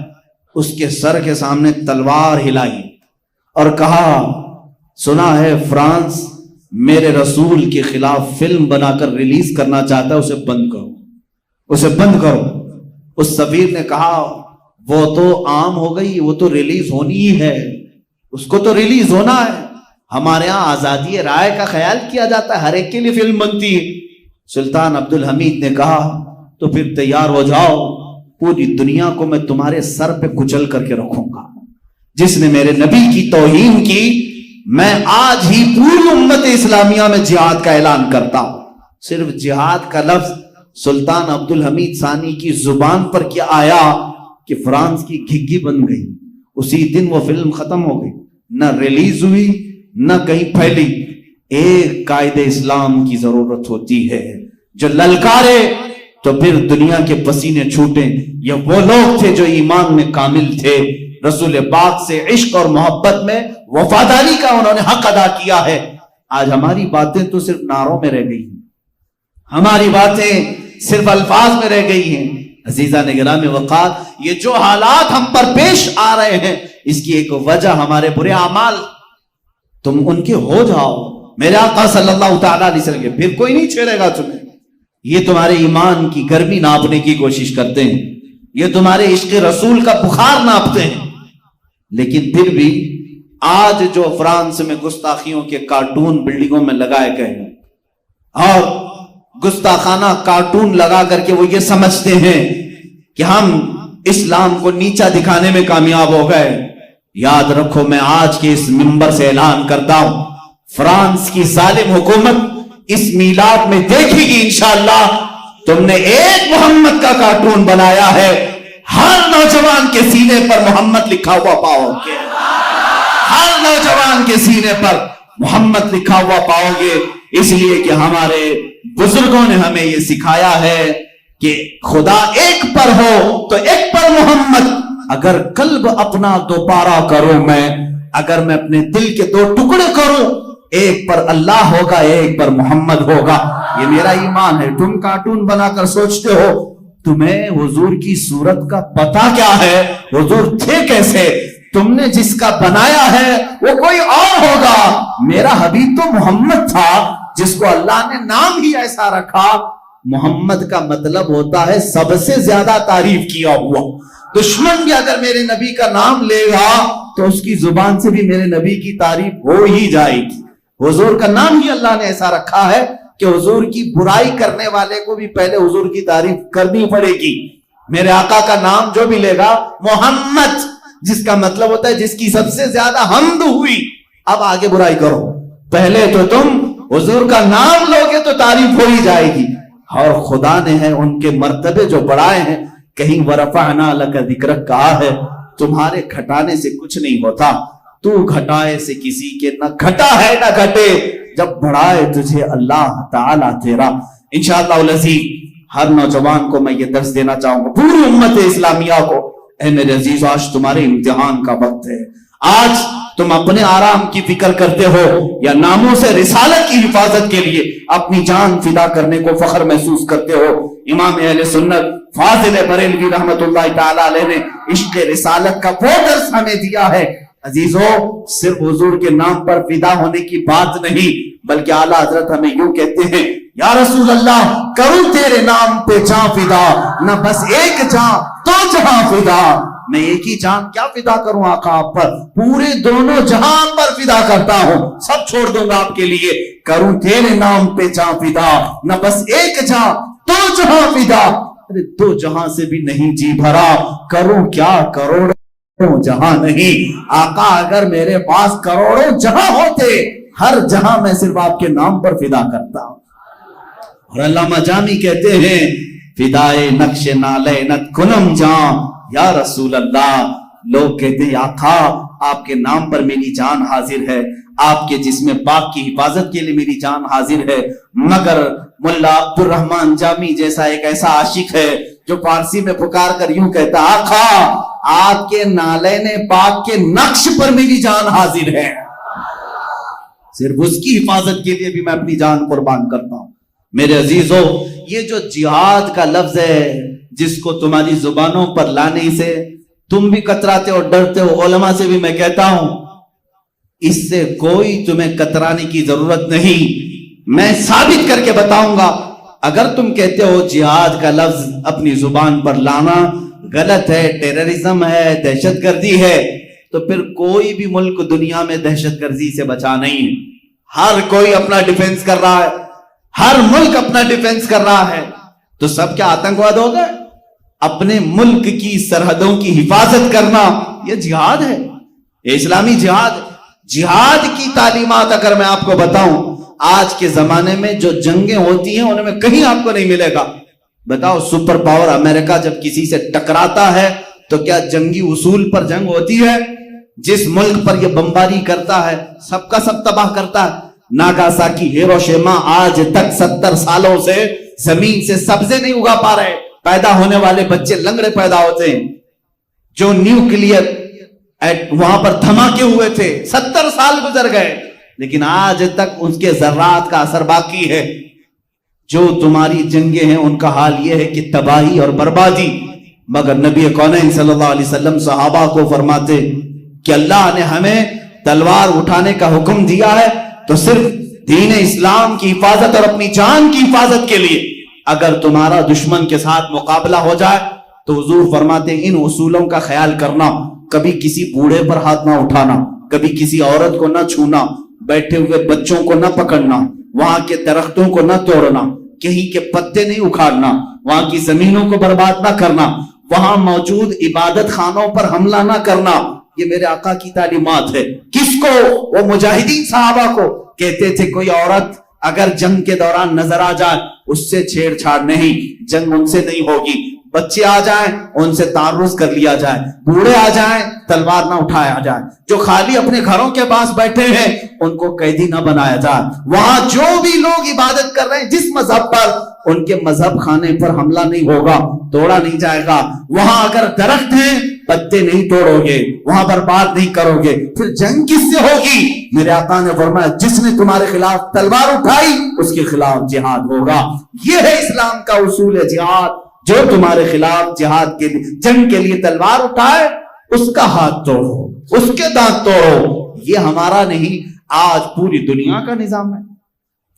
اس کے سر کے سامنے تلوار ہلائی اور کہا، سنا ہے فرانس میرے رسول کے خلاف فلم بنا کر ریلیز کرنا چاہتا ہے، اسے بند کرو، اسے بند کرو۔ اس سفیر نے کہا، وہ تو عام ہو گئی، وہ تو ریلیز ہونی ہی ہے، اس کو تو ریلیز ہونا ہے، ہمارے ہاں آزادی رائے کا خیال کیا جاتا ہے، ہر ایک کے لیے فلم بنتی ہے۔ سلطان عبدالحمید نے کہا، تو پھر تیار ہو جاؤ، پوری دنیا کو میں تمہارے سر پہ کچل کر کے رکھوں گا، جس نے میرے نبی کی توہین کی، میں آج ہی پوری امت اسلامیہ میں جہاد کا اعلان کرتا ہوں۔ صرف جہاد کا لفظ سلطان عبدالحمید ثانی کی زبان پر کیا آیا کہ فرانس کی گھگی بن گئی، اسی دن وہ فلم ختم ہو گئی، نہ ریلیز ہوئی نہ کہیں پھیلی۔ ایک قائد اسلام کی ضرورت ہوتی ہے جو للکارے تو پھر دنیا کے پسینے چھوٹیں۔ یہ وہ لوگ تھے جو ایمان میں کامل تھے، رسول پاک سے عشق اور محبت میں وفاداری کا انہوں نے حق ادا کیا ہے۔ آج ہماری باتیں تو صرف نعروں میں رہ گئی ہیں، ہماری باتیں صرف الفاظ میں رہ گئی ہیں۔ عزیزان گرامی وقار، یہ جو حالات ہم پر پیش آ رہے ہیں اس کی ایک وجہ ہمارے برے اعمال، تم ان کے ہو جاؤ، میرے آقا صلی اللہ تعالی علیہ وسلم کے، پھر کوئی نہیں چھیڑے گا تمہیں۔ یہ تمہارے ایمان کی گرمی ناپنے کی کوشش کرتے ہیں، یہ تمہارے عشق رسول کا بخار ناپتے ہیں. لیکن پھر بھی آج جو فرانس میں گستاخیوں کے کارٹون بلڈنگوں میں لگائے گئے ہیں اور گستاخانہ کارٹون لگا کر کے وہ یہ سمجھتے ہیں کہ ہم اسلام کو نیچا دکھانے میں کامیاب ہو گئے، یاد رکھو میں آج کے اس منبر سے اعلان کرتا ہوں، فرانس کی ظالم حکومت اس میلاد میں دیکھے گی انشاءاللہ تم نے ایک محمد کا کارٹون بنایا ہے، ہر نوجوان کے سینے پر محمد لکھا ہوا پاؤ گے، ہر نوجوان کے سینے پر محمد لکھا ہوا پاؤ گے. اس لیے کہ ہمارے بزرگوں نے ہمیں یہ سکھایا ہے کہ خدا ایک پر ہو تو ایک پر محمد. اگر قلب اپنا دوبارہ کروں میں، اگر میں اپنے دل کے دو ٹکڑے کروں، ایک پر اللہ ہوگا ایک پر محمد ہوگا. یہ میرا ایمان ہے. تم کارٹون بنا کر سوچتے ہو تمہیں حضور کی صورت کا پتہ کیا ہے، حضور تھے کیسے؟ تم نے جس کا بنایا ہے وہ کوئی اور ہوگا. میرا حبیب تو محمد تھا جس کو اللہ نے نام ہی ایسا رکھا. محمد کا مطلب ہوتا ہے سب سے زیادہ تعریف کیا ہوا. دشمن بھی اگر میرے نبی کا نام لے گا تو اس کی زبان سے بھی میرے نبی کی تعریف ہو ہی جائے گی. حضور کا نام ہی اللہ نے ایسا رکھا ہے کہ حضور کی برائی کرنے والے کو بھی پہلے حضور کی تعریف کرنی پڑے گی. میرے آقا کا نام جو بھی لے گا محمد، جس کا مطلب ہوتا ہے جس کی سب سے زیادہ حمد ہوئی. اب آگے برائی کرو، پہلے تو تم حضور کا نام لوگے تو تعریف ہو ہی جائے گی. اور خدا نے ہے ان کے مرتبے جو بڑھائے ہیں، کہیں ورفعنا لک ذکرک کہا ہے تمہارے گھٹانے سے کچھ نہیں ہوتا، تو گھٹائے سے کسی کے نہ گھٹا ہے نہ گھٹے، جب بڑھائے تجھے اللہ تعالیٰ تیرا. انشاءاللہ العزیز ہر نوجوان کو میں یہ درس دینا چاہوں گا، پوری امت اسلامیہ کو، اے میرے عزیز آج تمہارے امتحان کا وقت ہے. آج تم اپنے آرام کی فکر کرتے ہو یا ناموں سے رسالت کی حفاظت کے لیے اپنی جان فدا کرنے کو فخر محسوس کرتے ہو. امام اہل سنت فاضل بریلوی رحمت اللہ تعالی علیہ نے عشق رسالت کا وہ درس ہمیں دیا ہے. عزیزو، صرف حضور کے نام پر فدا ہونے کی بات نہیں، بلکہ اعلیٰ حضرت ہمیں یوں کہتے ہیں، یا رسول اللہ کروں تیرے نام پہ جان فدا، نہ بس ایک جان تو جہاں فدا. میں ایک ہی جان کیا فدا کروں آقا آپ پر، پورے دونوں جہان پر فدا کرتا ہوں، سب چھوڑ دوں گا آپ کے لیے. کروں تیرے نام پہ جان فدا، نہ بس ایک جان تو جہاں فدا. ارے دو جہاں سے بھی نہیں جی بھرا، کروں کیا کروڑوں جہاں نہیں. آقا اگر میرے پاس کروڑوں جہاں ہوتے، ہر جہاں میں صرف آپ کے نام پر فدا کرتا ہوں. اور علامہ جامی کہتے ہیں، فدائے نقش نالینت کنم جان یا رسول اللہ. لوگ کہتے ہیں آقا آپ کے نام پر میری جان حاضر ہے، آپ کے جسم پاک کی حفاظت کے لیے میری جان حاضر ہے. مگر ملا عبد الرحمن جامی جیسا ایک ایسا عاشق ہے جو فارسی میں پکار کر یوں کہتا، آقا آپ کے نالین پاک کے نقش پر میری جان حاضر ہے، صرف اس کی حفاظت کے لیے بھی میں اپنی جان قربان کرتا ہوں. میرے عزیزو، یہ جو جہاد کا لفظ ہے جس کو تمہاری زبانوں پر لانے سے تم بھی کتراتے ہو، ڈرتے ہو، علماء سے بھی میں کہتا ہوں اس سے کوئی تمہیں کترانے کی ضرورت نہیں. میں ثابت کر کے بتاؤں گا. اگر تم کہتے ہو جہاد کا لفظ اپنی زبان پر لانا غلط ہے، ٹیررزم ہے، دہشت گردی ہے، تو پھر کوئی بھی ملک دنیا میں دہشت گردی سے بچا نہیں ہے. ہر کوئی اپنا ڈیفنس کر رہا ہے، ہر ملک اپنا ڈیفنس کر رہا ہے. تو سب کیا آتنکواد ہو گئے؟ اپنے ملک کی سرحدوں کی حفاظت کرنا یہ جہاد ہے، یہ اسلامی جہاد. جہاد کی تعلیمات اگر میں آپ کو بتاؤں، آج کے زمانے میں جو جنگیں ہوتی ہیں ان میں کہیں آپ کو نہیں ملے گا. بتاؤ سپر پاور امریکہ جب کسی سے ٹکراتا ہے تو کیا جنگی اصول پر جنگ ہوتی ہے؟ جس ملک پر یہ بمباری کرتا ہے سب کا سب تباہ کرتا ہے. ناگاساکی، ہیروشیما آج تک 70 سالوں سے زمین سے سبزے نہیں اگا پا رہے. پیدا ہونے والے بچے لنگڑے پیدا ہوتے ہیں. جو نیوکلیئر وہاں پر دھماکے ہوئے تھے 70 سال گزر گئے، لیکن آج تک اس کے ذرات کا اثر باقی ہے. جو تمہاری جنگیں ہیں ان کا حال یہ ہے کہ تباہی اور بربادی. مگر نبی کونین صلی اللہ علیہ وسلم صحابہ کو فرماتے کہ اللہ نے ہمیں تلوار اٹھانے کا حکم دیا ہے تو صرف دین اسلام کی حفاظت اور اپنی جان کی حفاظت کے لیے. اگر تمہارا دشمن کے ساتھ مقابلہ ہو جائے تو حضور فرماتے ہیں ان اصولوں کا خیال کرنا، کبھی کسی بوڑھے پر ہاتھ نہ اٹھانا، کبھی کسی عورت کو نہ چھونا، بیٹھے ہوئے بچوں کو نہ پکڑنا، وہاں کے درختوں کو نہ توڑنا، کہیں کے پتے نہیں اکھاڑنا، وہاں کی زمینوں کو برباد نہ کرنا، وہاں موجود عبادت خانوں پر حملہ نہ کرنا۔ یہ میرے آقا کی تعلیمات ہے۔ کس کو؟ وہ مجاہدین صحابہ کو کہتے تھے کوئی عورت اگر جنگ کے دوران نظر آ جائے اس سے چھیڑ چھاڑ نہیں، جنگ ان سے نہیں ہوگی، بچے آ جائیں ان سے تعرض کر لیا جائے، بوڑھے آ جائیں تلوار نہ اٹھایا جائے، جو خالی اپنے گھروں کے پاس بیٹھے ہیں ان کو قیدی نہ بنایا جائے، وہاں جو بھی لوگ عبادت کر رہے ہیں جس مذہب پر، ان کے مذہب خانے پر حملہ نہیں ہوگا، توڑا نہیں جائے گا، وہاں اگر درخت ہیں پتے نہیں توڑو گے، وہاں برباد نہیں کرو گے، پھر جنگ کس سے ہوگی؟ میرے آقا نے فرمایا جس نے تمہارے خلاف تلوار اٹھائی اس کے خلاف جہاد ہوگا۔ یہ ہے اسلام کا اصول ہے جہاد۔ جو تمہارے خلاف جہاد کے لیے جنگ کے لیے تلوار اٹھائے اس کا ہاتھ توڑو، اس کے دانت توڑو۔ یہ ہمارا نہیں، آج پوری دنیا کا نظام ہے،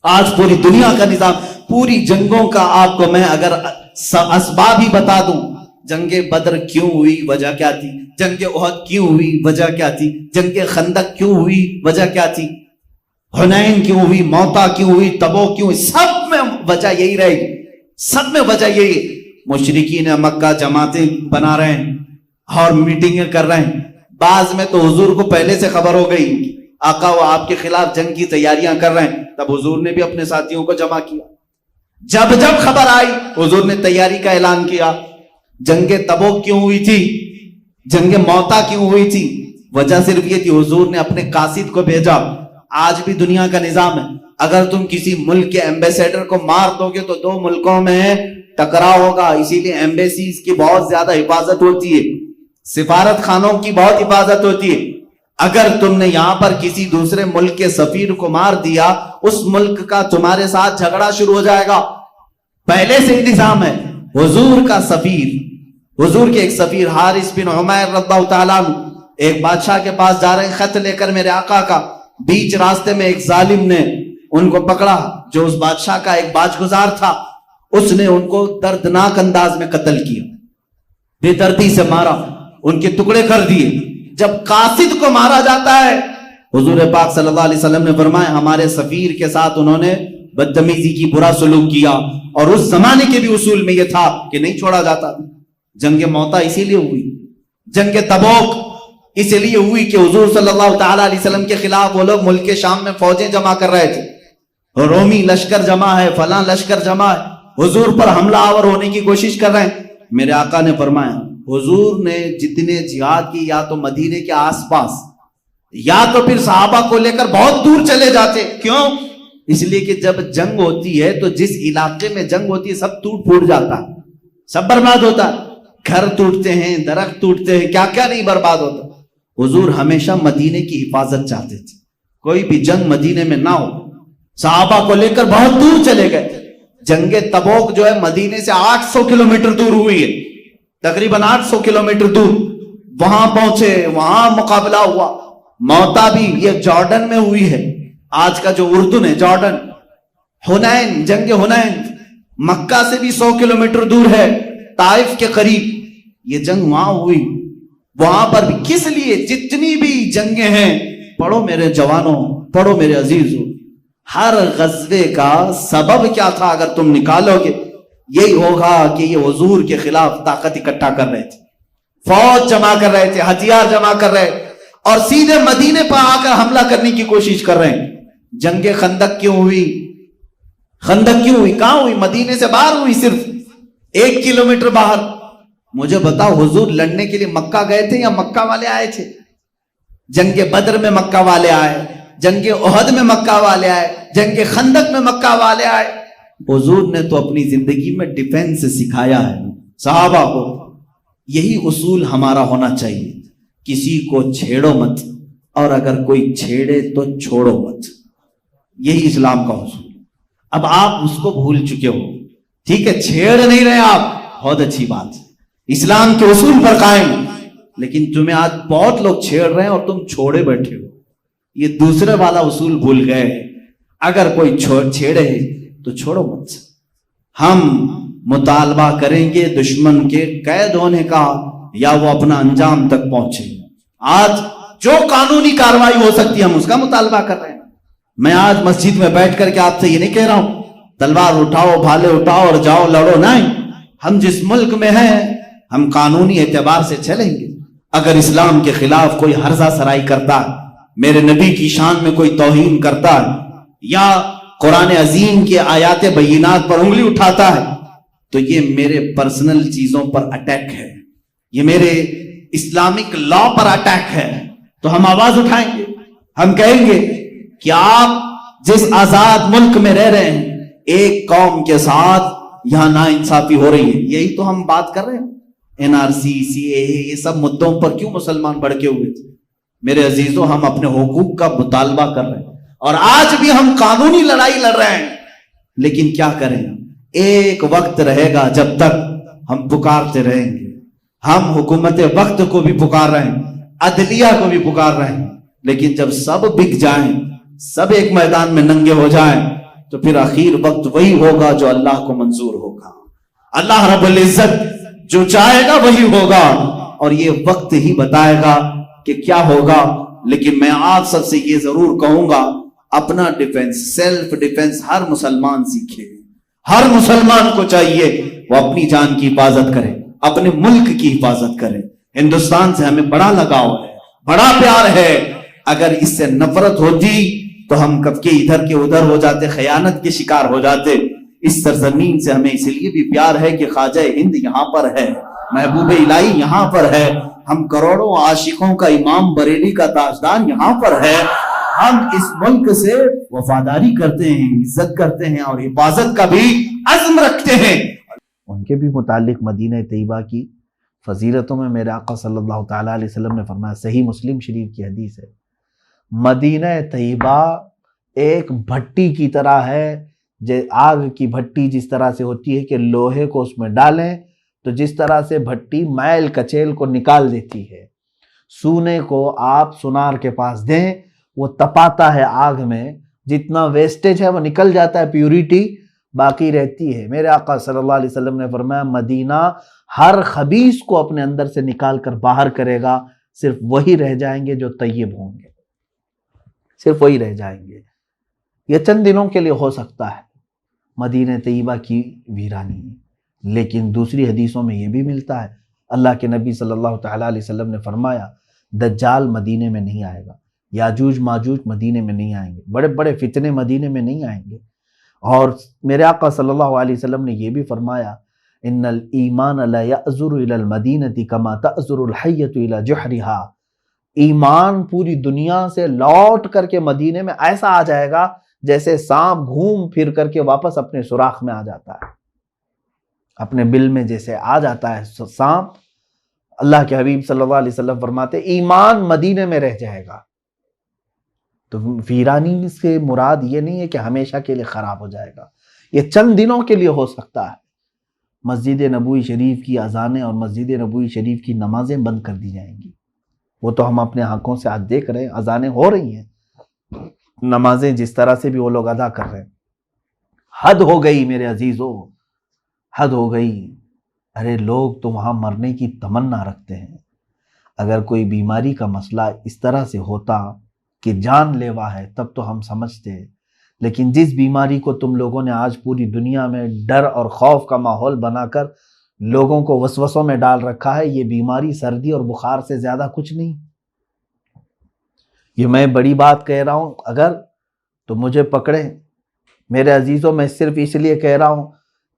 آج پوری دنیا کا نظام، پوری جنگوں کا آپ کو میں اگر اسباب ہی بتا دوں، جنگ بدر کیوں ہوئی، وجہ کیا تھی؟ جنگ احد کیوں ہوئی، وجہ کیا تھی؟ جنگ خندق کیوں ہوئی، وجہ کیا تھی؟ حنین کیوں ہوئی، موتا کیوں ہوئی، تبوک کیوں ہوئی؟ سب میں وجہ یہی رہے گی، سب میں وجہ یہی۔ مشرکین مکہ جماعتیں بنا رہے ہیں اور میٹنگیں کر رہے ہیں، بعض میں تو حضور کو پہلے سے خبر ہو گئی آقا وہ آپ کے خلاف جنگ کی تیاریاں کر رہے ہیں، تب حضور نے بھی اپنے ساتھیوں کو جمع کیا۔ جب خبر آئی حضور نے تیاری کا اعلان کیا۔ جنگ تبوک کیوں ہوئی تھی، جنگ موتا کیوں ہوئی تھی؟ وجہ صرف یہ تھی حضور نے اپنے قاصد کو بھیجا۔ آج بھی دنیا کا نظام ہے، اگر تم کسی ملک کے ایمبیسیڈر کو مار دو گے تو دو ملکوں میں ٹکراؤ ہوگا، اسی لیے ایمبیسیز کی بہت زیادہ حفاظت ہوتی ہے، سفارت خانوں کی بہت حفاظت ہوتی ہے۔ اگر تم نے یہاں پر کسی دوسرے ملک کے سفیر کو مار دیا، اس ملک کا تمہارے ساتھ جھگڑا شروع ہو جائے گا، پہلے سے ہی نظام ہے۔ حضور کا سفیر، حضور کے ایک سفیر حارث بن عمیر رضی اللہ تعالیٰ عنہ ایک بادشاہ کے پاس جا رہے ہیں خط لے کر میرے آقا کا، بیچ راستے میں ایک ظالم نے ان کو پکڑا جو اس بادشاہ کا ایک باج گزار تھا، اس نے ان کو دردناک انداز میں قتل کیا، بے دردی سے مارا، ان کے ٹکڑے کر دیے۔ جب قاصد کو مارا جاتا ہے حضور پاک صلی اللہ علیہ وسلم نے فرمایا ہمارے سفیر کے ساتھ انہوں نے بدتمیزی کی، برا سلوک کیا، اور اس زمانے کے بھی اصول میں یہ تھا کہ نہیں چھوڑا جاتا۔ جنگ موتا اسی لیے ہوئی، جنگ تبوک اس لیے ہوئی کہ حضور صلی اللہ تعالیٰ علیہ وسلم کے خلاف وہ لوگ ملک شام میں فوجیں جمع کر رہے تھے، رومی لشکر جمع ہے، فلاں لشکر جمع ہے، حضور پر حملہ آور ہونے کی کوشش کر رہے ہیں۔ میرے آقا نے فرمایا حضور نے جتنے جہاد کی یا تو مدینے کے آس پاس یا تو پھر صحابہ کو لے کر بہت دور چلے جاتے۔ کیوں؟ اس لیے کہ جب جنگ ہوتی ہے تو جس علاقے میں جنگ ہوتی ہے سب ٹوٹ پھوٹ جاتا ہے، سب برباد ہوتا ہے، گھر ٹوٹتے ہیں، درخت ٹوٹتے ہیں، کیا کیا نہیں برباد ہوتا۔ حضور ہمیشہ مدینے کی حفاظت چاہتے تھے، کوئی بھی جنگ مدینے میں نہ ہو، صحابہ کو لے کر بہت دور چلے گئے۔ جنگ تبوک جو ہے مدینے سے 800 کلومیٹر دور ہوئی ہے، تقریباً 800 کلومیٹر دور، وہاں پہنچے، وہاں مقابلہ ہوا۔ موتا بھی یہ جارڈن میں ہوئی ہے، آج کا جو اردن ہے جارڈن۔ حنین، جنگ حنین مکہ سے بھی 100 کلومیٹر دور ہے، طائف کے قریب، یہ جنگ وہاں ہوئی۔ وہاں پر بھی کس لیے؟ جتنی بھی جنگیں ہیں، پڑھو میرے جوانوں، پڑھو میرے عزیزوں، ہر غزوے کا سبب کیا تھا اگر تم نکالو گے یہی ہوگا کہ یہ حضور کے خلاف طاقت اکٹھا کر رہے تھے، فوج جمع کر رہے تھے، ہتھیار جمع کر رہے، اور سیدھے مدینے پر آ کر حملہ کرنے کی کوشش کر رہے ہیں۔ جنگ خندق کیوں ہوئی؟ خندق کیوں ہوئی؟ کہاں ہوئی؟ مدینے سے باہر ہوئی، صرف 1 کلومیٹر باہر۔ مجھے بتاؤ حضور لڑنے کے لیے مکہ گئے تھے یا مکہ والے آئے تھے؟ جنگ بدر میں مکہ والے آئے، جنگ احد میں مکہ والے آئے، جنگ خندق میں مکہ والے آئے۔ حضور نے تو اپنی زندگی میں ڈیفینس سکھایا ہے صحابہ کو۔ یہی اصول ہمارا ہونا چاہیے، کسی کو چھیڑو مت، اور اگر کوئی چھیڑے تو چھوڑو مت، یہی اسلام کا اصول۔ اب آپ اس کو بھول چکے ہو، ٹھیک ہے، چھیڑ نہیں رہے آپ، بہت اچھی بات، اسلام کے اصول پر قائم، لیکن تمہیں آج بہت لوگ چھیڑ رہے ہیں اور تم چھوڑے بیٹھے ہو، یہ دوسرے والا اصول بھول گئے۔ اگر کوئی چھیڑے تو چھوڑو مت، ہم مطالبہ کریں گے دشمن کے قید ہونے کا یا وہ اپنا انجام تک پہنچے. آج جو قانونی کارروائی ہو سکتی ہے ہم اس کا مطالبہ کر رہے ہیں. میں آج مسجد میں بیٹھ کر کے آپ سے یہ نہیں کہہ رہا ہوں تلوار اٹھاؤ بھالے اٹھاؤ اور جاؤ لڑو، نہیں. ہم جس ملک میں ہیں ہم قانونی اعتبار سے چلیں گے. اگر اسلام کے خلاف کوئی ہرزہ سرائی کرتا ہے، میرے نبی کی شان میں کوئی توہین کرتا ہے یا قرآن عظیم کے آیات بینات پر انگلی اٹھاتا ہے تو یہ میرے پرسنل چیزوں پر اٹیک ہے، یہ میرے اسلامک لا پر اٹیک ہے. تو ہم آواز اٹھائیں گے، ہم کہیں گے کہ آپ جس آزاد ملک میں رہ رہے ہیں ایک قوم کے ساتھ یہاں ناانصافی ہو رہی ہے. یہی تو ہم بات کر رہے ہیں. NRC CAA یہ سب مدوں پر کیوں مسلمان بھڑکے ہوئے تھے؟ میرے عزیزوں ہم اپنے حقوق کا مطالبہ کر رہے ہیں اور آج بھی ہم قانونی لڑائی لڑ رہے ہیں. لیکن کیا کریں، ایک وقت رہے گا جب تک ہم پکارتے رہیں گے. ہم حکومت وقت کو بھی پکار رہے ہیں، عدلیہ کو بھی پکار رہے ہیں، لیکن جب سب بک جائیں، سب ایک میدان میں ننگے ہو جائیں تو پھر آخر وقت وہی ہوگا جو اللہ کو منظور ہوگا. اللہ رب العزت جو چاہے گا وہی ہوگا اور یہ وقت ہی بتائے گا کہ کیا ہوگا. لیکن میں آپ سب سے یہ ضرور کہوں گا اپنا ڈیفنس، سیلف ڈیفنس ہر مسلمان سیکھے. ہر مسلمان کو چاہیے وہ اپنی جان کی حفاظت کرے، اپنے ملک کی حفاظت کرے. ہندوستان سے ہمیں بڑا لگاؤ ہے، بڑا پیار ہے. اگر اس سے نفرت ہوتی تو ہم کب کے ادھر کے ادھر ہو جاتے، خیانت کے شکار ہو جاتے. اس سرزمین سے ہمیں اس لیے بھی پیار ہے کہ خواجہ ہند یہاں پر ہے، محبوب الہی یہاں پر ہے، ہم کروڑوں عاشقوں کا امام بریلی کا تاجدار یہاں پر ہے. ہم اس ملک سے وفاداری کرتے ہیں، عزت کرتے ہیں اور حفاظت کا بھی عزم رکھتے ہیں. ان کے بھی متعلق مدینہ طیبہ کی فضیلتوں میں میرے آقا صلی اللہ تعالیٰ علیہ وسلم نے فرمایا، صحیح مسلم شریف کی حدیث ہے، مدینہ طیبہ ایک بھٹی کی طرح ہے. آگ کی بھٹی جس طرح سے ہوتی ہے کہ لوہے کو اس میں ڈالیں تو جس طرح سے بھٹی میل کچیل کو نکال دیتی ہے، سونے کو آپ سونار کے پاس دیں وہ تپاتا ہے آگ میں، جتنا ویسٹیج ہے وہ نکل جاتا ہے، پیوریٹی باقی رہتی ہے. میرے آقا صلی اللہ علیہ وسلم نے فرمایا مدینہ ہر خبیث کو اپنے اندر سے نکال کر باہر کرے گا، صرف وہی رہ جائیں گے جو طیب ہوں گے، صرف وہی رہ جائیں گے. یہ چند دنوں کے لیے ہو سکتا ہے مدینہ طیبہ کی ویرانی، لیکن دوسری حدیثوں میں یہ بھی ملتا ہے، اللہ کے نبی صلی اللہ تعالیٰ علیہ وسلم نے فرمایا دجال مدینے میں نہیں آئے گا، یاجوج ماجوج مدینے میں نہیں آئیں گے، بڑے بڑے فتنے مدینے میں نہیں آئیں گے. اور میرے آقا صلی اللہ علیہ وسلم نے یہ بھی فرمایا ان الایمان لا یأزر الی المدینہ کما تأزر الحیۃ الی جحرہا، ایمان پوری دنیا سے لوٹ کر کے مدینے میں ایسا آ جائے گا جیسے سانپ گھوم پھر کر کے واپس اپنے سوراخ میں آ جاتا ہے، اپنے بل میں جیسے آ جاتا ہے سانپ. اللہ کے حبیب صلی اللہ علیہ وسلم فرماتے ایمان مدینے میں رہ جائے گا. تو ویرانی سے مراد یہ نہیں ہے کہ ہمیشہ کے لیے خراب ہو جائے گا، یہ چند دنوں کے لیے ہو سکتا ہے. مسجد نبوی شریف کی اذانیں اور مسجد نبوی شریف کی نمازیں بند کر دی جائیں گی. وہ تو ہم اپنے آنکھوں سے آج دیکھ رہے ہیں، اذانیں ہو رہی ہیں، نمازیں جس طرح سے بھی وہ لوگ ادا کر رہے ہیں. حد ہو گئی میرے عزیزوں، حد ہو گئی. ارے لوگ تو وہاں مرنے کی تمنا رکھتے ہیں. اگر کوئی بیماری کا مسئلہ اس طرح سے ہوتا کہ جان لیوا ہے تب تو ہم سمجھتے، لیکن جس بیماری کو تم لوگوں نے آج پوری دنیا میں ڈر اور خوف کا ماحول بنا کر لوگوں کو وسوسوں میں ڈال رکھا ہے، یہ بیماری سردی اور بخار سے زیادہ کچھ نہیں. یہ میں بڑی بات کہہ رہا ہوں، اگر تو مجھے پکڑیں میرے عزیزوں. میں صرف اس لیے کہہ رہا ہوں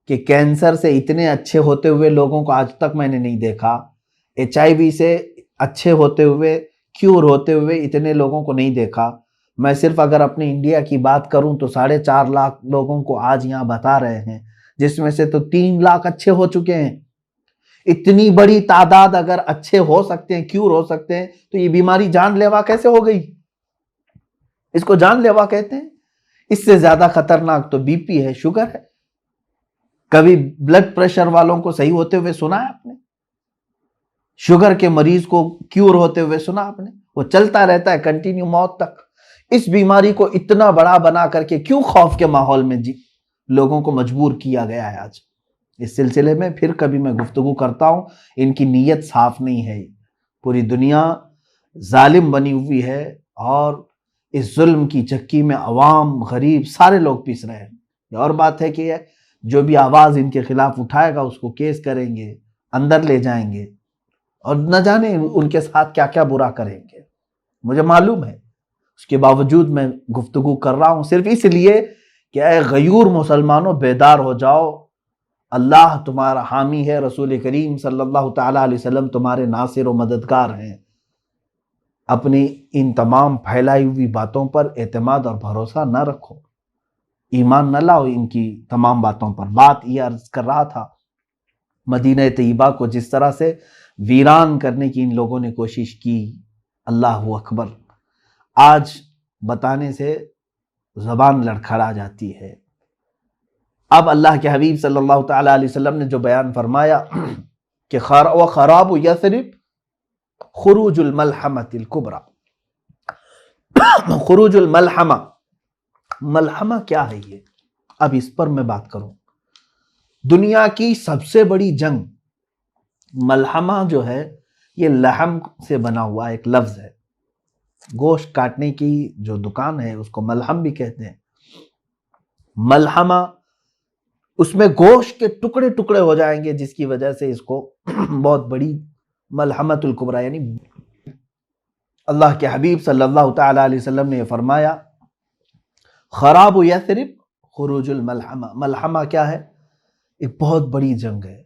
کہ کینسر سے اتنے اچھے ہوتے ہوئے لوگوں کو آج تک میں نے نہیں دیکھا، HIV سے اچھے ہوتے ہوئے، کیور ہوتے ہوئے اتنے لوگوں کو نہیں دیکھا. میں صرف اگر اپنے انڈیا کی بات کروں تو 4.5 لاکھ لوگوں کو آج یہاں بتا رہے ہیں، جس میں سے تو 3 لاکھ اچھے ہو چکے ہیں. اتنی بڑی تعداد اگر اچھے ہو سکتے ہیں، کیور ہو سکتے ہیں، تو یہ بیماری جان لیوا کیسے ہو گئی؟ اس کو جان لیوا کہتے ہیں. اس سے زیادہ خطرناک تو BP ہے، شوگر ہے. کبھی بلڈ پریشر والوں کو صحیح ہوتے ہوئے سنا ہے آپ نے؟ شوگر کے مریض کو کیور ہوتے ہوئے سنا آپ نے؟ وہ چلتا رہتا ہے کنٹینیو موت تک. اس بیماری کو اتنا بڑا بنا کر کے کیوں خوف کے ماحول میں لوگوں کو مجبور کیا گیا ہے آج. اس سلسلے میں پھر کبھی میں گفتگو کرتا ہوں. ان کی نیت صاف نہیں ہے. پوری دنیا ظالم بنی ہوئی ہے اور اس ظلم کی چکی میں عوام، غریب، سارے لوگ پیس رہے ہیں. اور بات ہے کہ جو بھی آواز ان کے خلاف اٹھائے گا اس کو کیس کریں گے، اندر لے جائیں گے، اور نہ جانے ان کے ساتھ کیا کیا برا کریں گے. مجھے معلوم ہے، اس کے باوجود میں گفتگو کر رہا ہوں صرف اس لیے کہ اے غیور مسلمانوں، بیدار ہو جاؤ. اللہ تمہارا حامی ہے، رسول کریم صلی اللہ تعالیٰ علیہ وسلم تمہارے ناصر و مددگار ہیں. اپنی ان تمام پھیلائی ہوئی باتوں پر اعتماد اور بھروسہ نہ رکھو، ایمان نہ لاؤ ان کی تمام باتوں پر. بات یہ عرض کر رہا تھا، مدینہ طیبہ کو جس طرح سے ویران کرنے کی ان لوگوں نے کوشش کی، اللہ اکبر، آج بتانے سے زبان لڑکھڑا جاتی ہے. اب اللہ کے حبیب صلی اللہ تعالیٰ علیہ وسلم نے جو بیان فرمایا کہ وَخَرَابُ یثرب خروج الملحمۃ الکبریٰ. خروج الملحمہ، ملحمہ کیا ہے یہ؟ اب اس پر میں بات کروں. دنیا کی سب سے بڑی جنگ، ملحمہ جو ہے یہ لحم سے بنا ہوا ایک لفظ ہے. گوشت کاٹنے کی جو دکان ہے اس کو ملحم بھی کہتے ہیں. ملحمہ، اس میں گوشت کے ٹکڑے ٹکڑے ہو جائیں گے، جس کی وجہ سے اس کو بہت بڑی ملحمۃ الکبریٰ، یعنی اللہ کے حبیب صلی اللہ تعالیٰ علیہ وسلم نے یہ فرمایا خراب یثرب خروج الملحمہ. ملحمہ کیا ہے؟ ایک بہت بڑی جنگ ہے.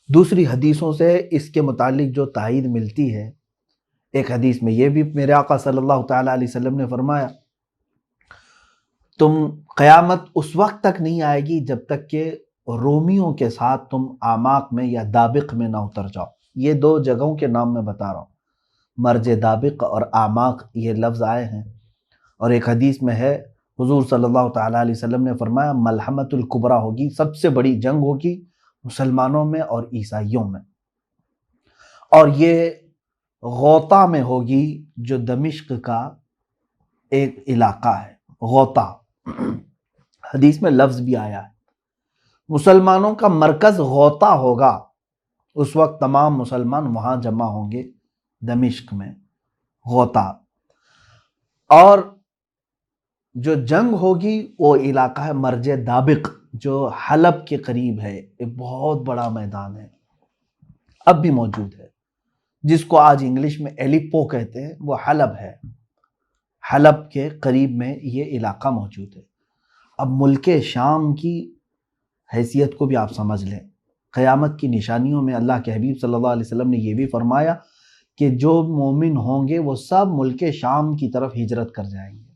دوسری حدیثوں سے اس کے متعلق جو تائید ملتی ہے، ایک حدیث میں یہ بھی میرے آقا صلی اللہ تعالیٰ علیہ وسلم نے فرمایا تم قیامت اس وقت تک نہیں آئے گی جب تک کہ رومیوں کے ساتھ تم آماق میں یا دابق میں نہ اتر جاؤ. یہ دو جگہوں کے نام میں بتا رہا ہوں، مرج دابق اور آماق یہ لفظ آئے ہیں. اور ایک حدیث میں ہے حضور صلی اللہ تعالیٰ علیہ وسلم نے فرمایا ملحمۃ الکبریٰ ہوگی، سب سے بڑی جنگ ہوگی مسلمانوں میں اور عیسائیوں میں، اور یہ غوطہ میں ہوگی، جو دمشق کا ایک علاقہ ہے. غوطہ حدیث میں لفظ بھی آیا ہے. مسلمانوں کا مرکز غوطہ ہوگا. اس وقت تمام مسلمان وہاں جمع ہوں گے دمشق میں، غوطہ. اور جو جنگ ہوگی وہ علاقہ ہے مرج دابق، جو حلب کے قریب ہے. ایک بہت بڑا میدان ہے، اب بھی موجود ہے، جس کو آج انگلش میں ایلیپو کہتے ہیں، وہ حلب ہے. حلب کے قریب میں یہ علاقہ موجود ہے. اب ملک شام کی حیثیت کو بھی آپ سمجھ لیں. قیامت کی نشانیوں میں اللہ کے حبیب صلی اللہ علیہ وسلم نے یہ بھی فرمایا کہ جو مومن ہوں گے وہ سب ملک شام کی طرف ہجرت کر جائیں گے.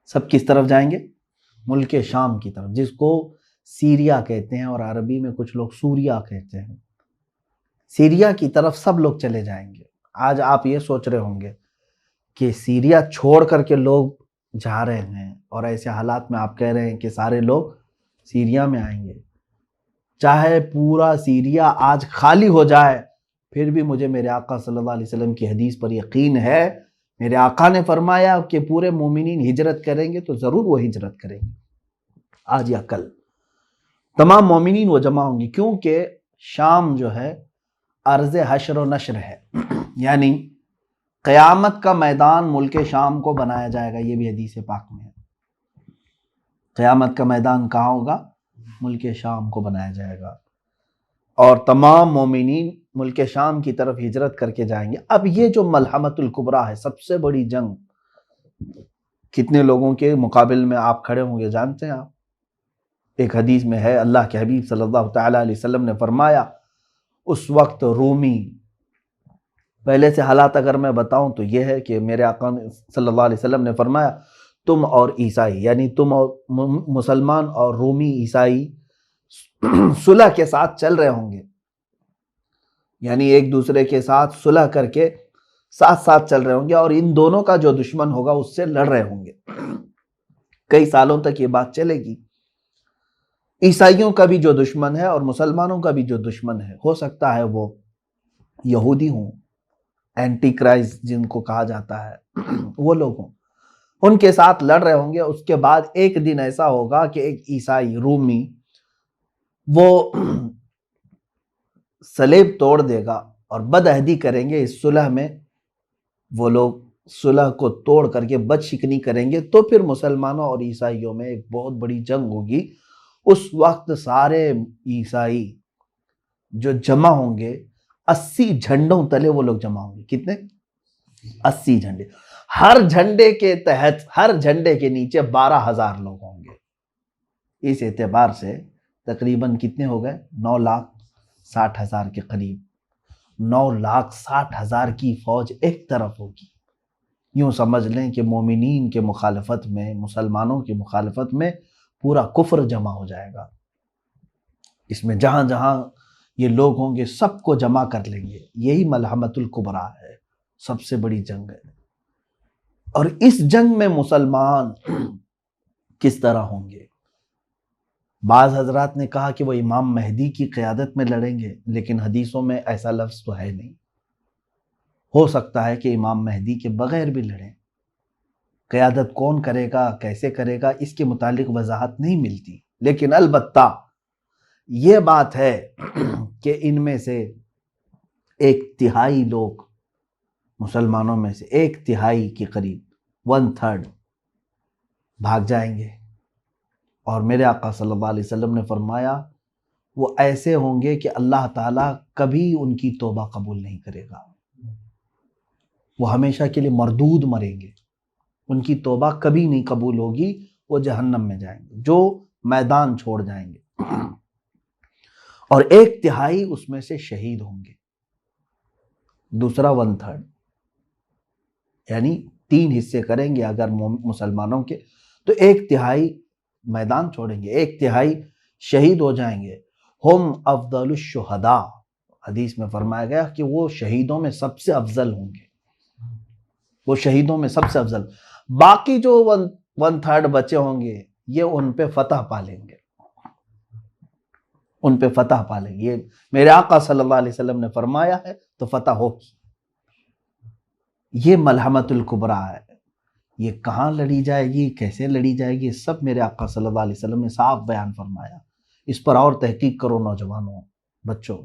سب کس طرف جائیں گے؟ ملک شام کی طرف، جس کو سیریا کہتے ہیں، اور عربی میں کچھ لوگ سوریا کہتے ہیں. سیریا کی طرف سب لوگ چلے جائیں گے. آج آپ یہ سوچ رہے ہوں گے کہ سیریا چھوڑ کر کے لوگ جا رہے ہیں، اور ایسے حالات میں آپ کہہ رہے ہیں کہ سارے لوگ سیریا میں آئیں گے. چاہے پورا سیریا آج خالی ہو جائے، پھر بھی مجھے میرے آقا صلی اللہ علیہ وسلم کی حدیث پر یقین ہے. میرے آقا نے فرمایا کہ پورے مومنین ہجرت کریں گے تو ضرور وہ ہجرت کریں گے. آج یا کل تمام مومنین وہ جمع ہوں گے، کیونکہ شام جو ہے ارض حشر و نشر ہے، یعنی قیامت کا میدان ملک شام کو بنایا جائے گا. یہ بھی حدیث پاک میں ہے. قیامت کا میدان کہاں ہوگا؟ ملک شام کو بنایا جائے گا، اور تمام مومنین ملک شام کی طرف ہجرت کر کے جائیں گے. اب یہ جو ملحمۃ الکبریٰ ہے، سب سے بڑی جنگ، کتنے لوگوں کے مقابل میں آپ کھڑے ہوں گے جانتے ہیں آپ؟ ایک حدیث میں ہے اللہ کے حبیب صلی اللہ تعالیٰ علیہ وسلم نے فرمایا اس وقت رومی، پہلے سے حالات اگر میں بتاؤں تو یہ ہے کہ میرے آقا صلی اللہ علیہ وسلم نے فرمایا تم اور عیسائی، یعنی تم اور مسلمان اور رومی عیسائی صلح کے ساتھ چل رہے ہوں گے، یعنی ایک دوسرے کے ساتھ صلح کر کے ساتھ ساتھ چل رہے ہوں گے، اور ان دونوں کا جو دشمن ہوگا اس سے لڑ رہے ہوں گے. کئی سالوں تک یہ بات چلے گی. عیسائیوں کا بھی جو دشمن ہے اور مسلمانوں کا بھی جو دشمن ہے، ہو سکتا ہے وہ یہودی ہوں، اینٹی کرائسٹ جن کو کہا جاتا ہے، وہ لوگ ہوں. ان کے ساتھ لڑ رہے ہوں گے. اس کے بعد ایک دن ایسا ہوگا کہ ایک عیسائی رومی وہ صلیب توڑ دے گا اور بدعہدی کریں گے اس صلح میں. وہ لوگ صلح کو توڑ کر کے بد شکنی کریں گے تو پھر مسلمانوں اور عیسائیوں میں ایک بہت بڑی جنگ ہوگی. اس وقت سارے عیسائی جو جمع ہوں گے 80 جھنڈوں تلے وہ لوگ جمع ہوں گے. کتنے؟ 80 جھنڈے. ہر جھنڈے کے تحت، ہر جھنڈے کے نیچے 12,000 لوگ ہوں گے. اس اعتبار سے تقریباً کتنے ہو گئے؟ 9,60,000 کے قریب. 9,60,000 کی فوج ایک طرف ہوگی. یوں سمجھ لیں کہ مومنین کے مخالفت میں، مسلمانوں کی مخالفت میں پورا کفر جمع ہو جائے گا. اس میں جہاں جہاں یہ لوگ ہوں گے سب کو جمع کر لیں گے. یہی ملحمۃ الکبریٰ ہے، سب سے بڑی جنگ ہے. اور اس جنگ میں مسلمان کس طرح ہوں گے؟ بعض حضرات نے کہا کہ وہ امام مہدی کی قیادت میں لڑیں گے، لیکن حدیثوں میں ایسا لفظ تو ہے نہیں. ہو سکتا ہے کہ امام مہدی کے بغیر بھی لڑیں. قیادت کون کرے گا، کیسے کرے گا، اس کے متعلق وضاحت نہیں ملتی. لیکن البتہ یہ بات ہے کہ ان میں سے 1/3 لوگ، مسلمانوں میں سے 1/3 کے قریب 1/3 بھاگ جائیں گے. اور میرے آقا صلی اللہ علیہ وسلم نے فرمایا وہ ایسے ہوں گے کہ اللہ تعالیٰ کبھی ان کی توبہ قبول نہیں کرے گا. وہ ہمیشہ کے لیے مردود مریں گے، ان کی توبہ کبھی نہیں قبول ہوگی. وہ جہنم میں جائیں گے، جو میدان چھوڑ جائیں گے. اور 1/3 اس میں سے شہید ہوں گے. دوسرا 1/3 یعنی 3 حصے کریں گے اگر مسلمانوں کے، تو 1/3 میدان چھوڑیں گے، 1/3 شہید ہو جائیں گے. ہم افضل الشہداء، حدیث میں فرمایا گیا کہ وہ شہیدوں میں سب سے افضل ہوں گے. وہ شہیدوں میں سب سے افضل. باقی جو 1/3 بچے ہوں گے یہ ان پہ فتح پالیں گے، ان پہ فتح پالیں گے. یہ میرے آقا صلی اللہ علیہ وسلم نے فرمایا ہے تو فتح ہوگی. یہ ملحمۃ الکبریٰ ہے. یہ کہاں لڑی جائے گی، کیسے لڑی جائے گی، سب میرے آقا صلی اللہ علیہ وسلم نے صاف بیان فرمایا. اس پر اور تحقیق کرو نوجوانوں، بچوں.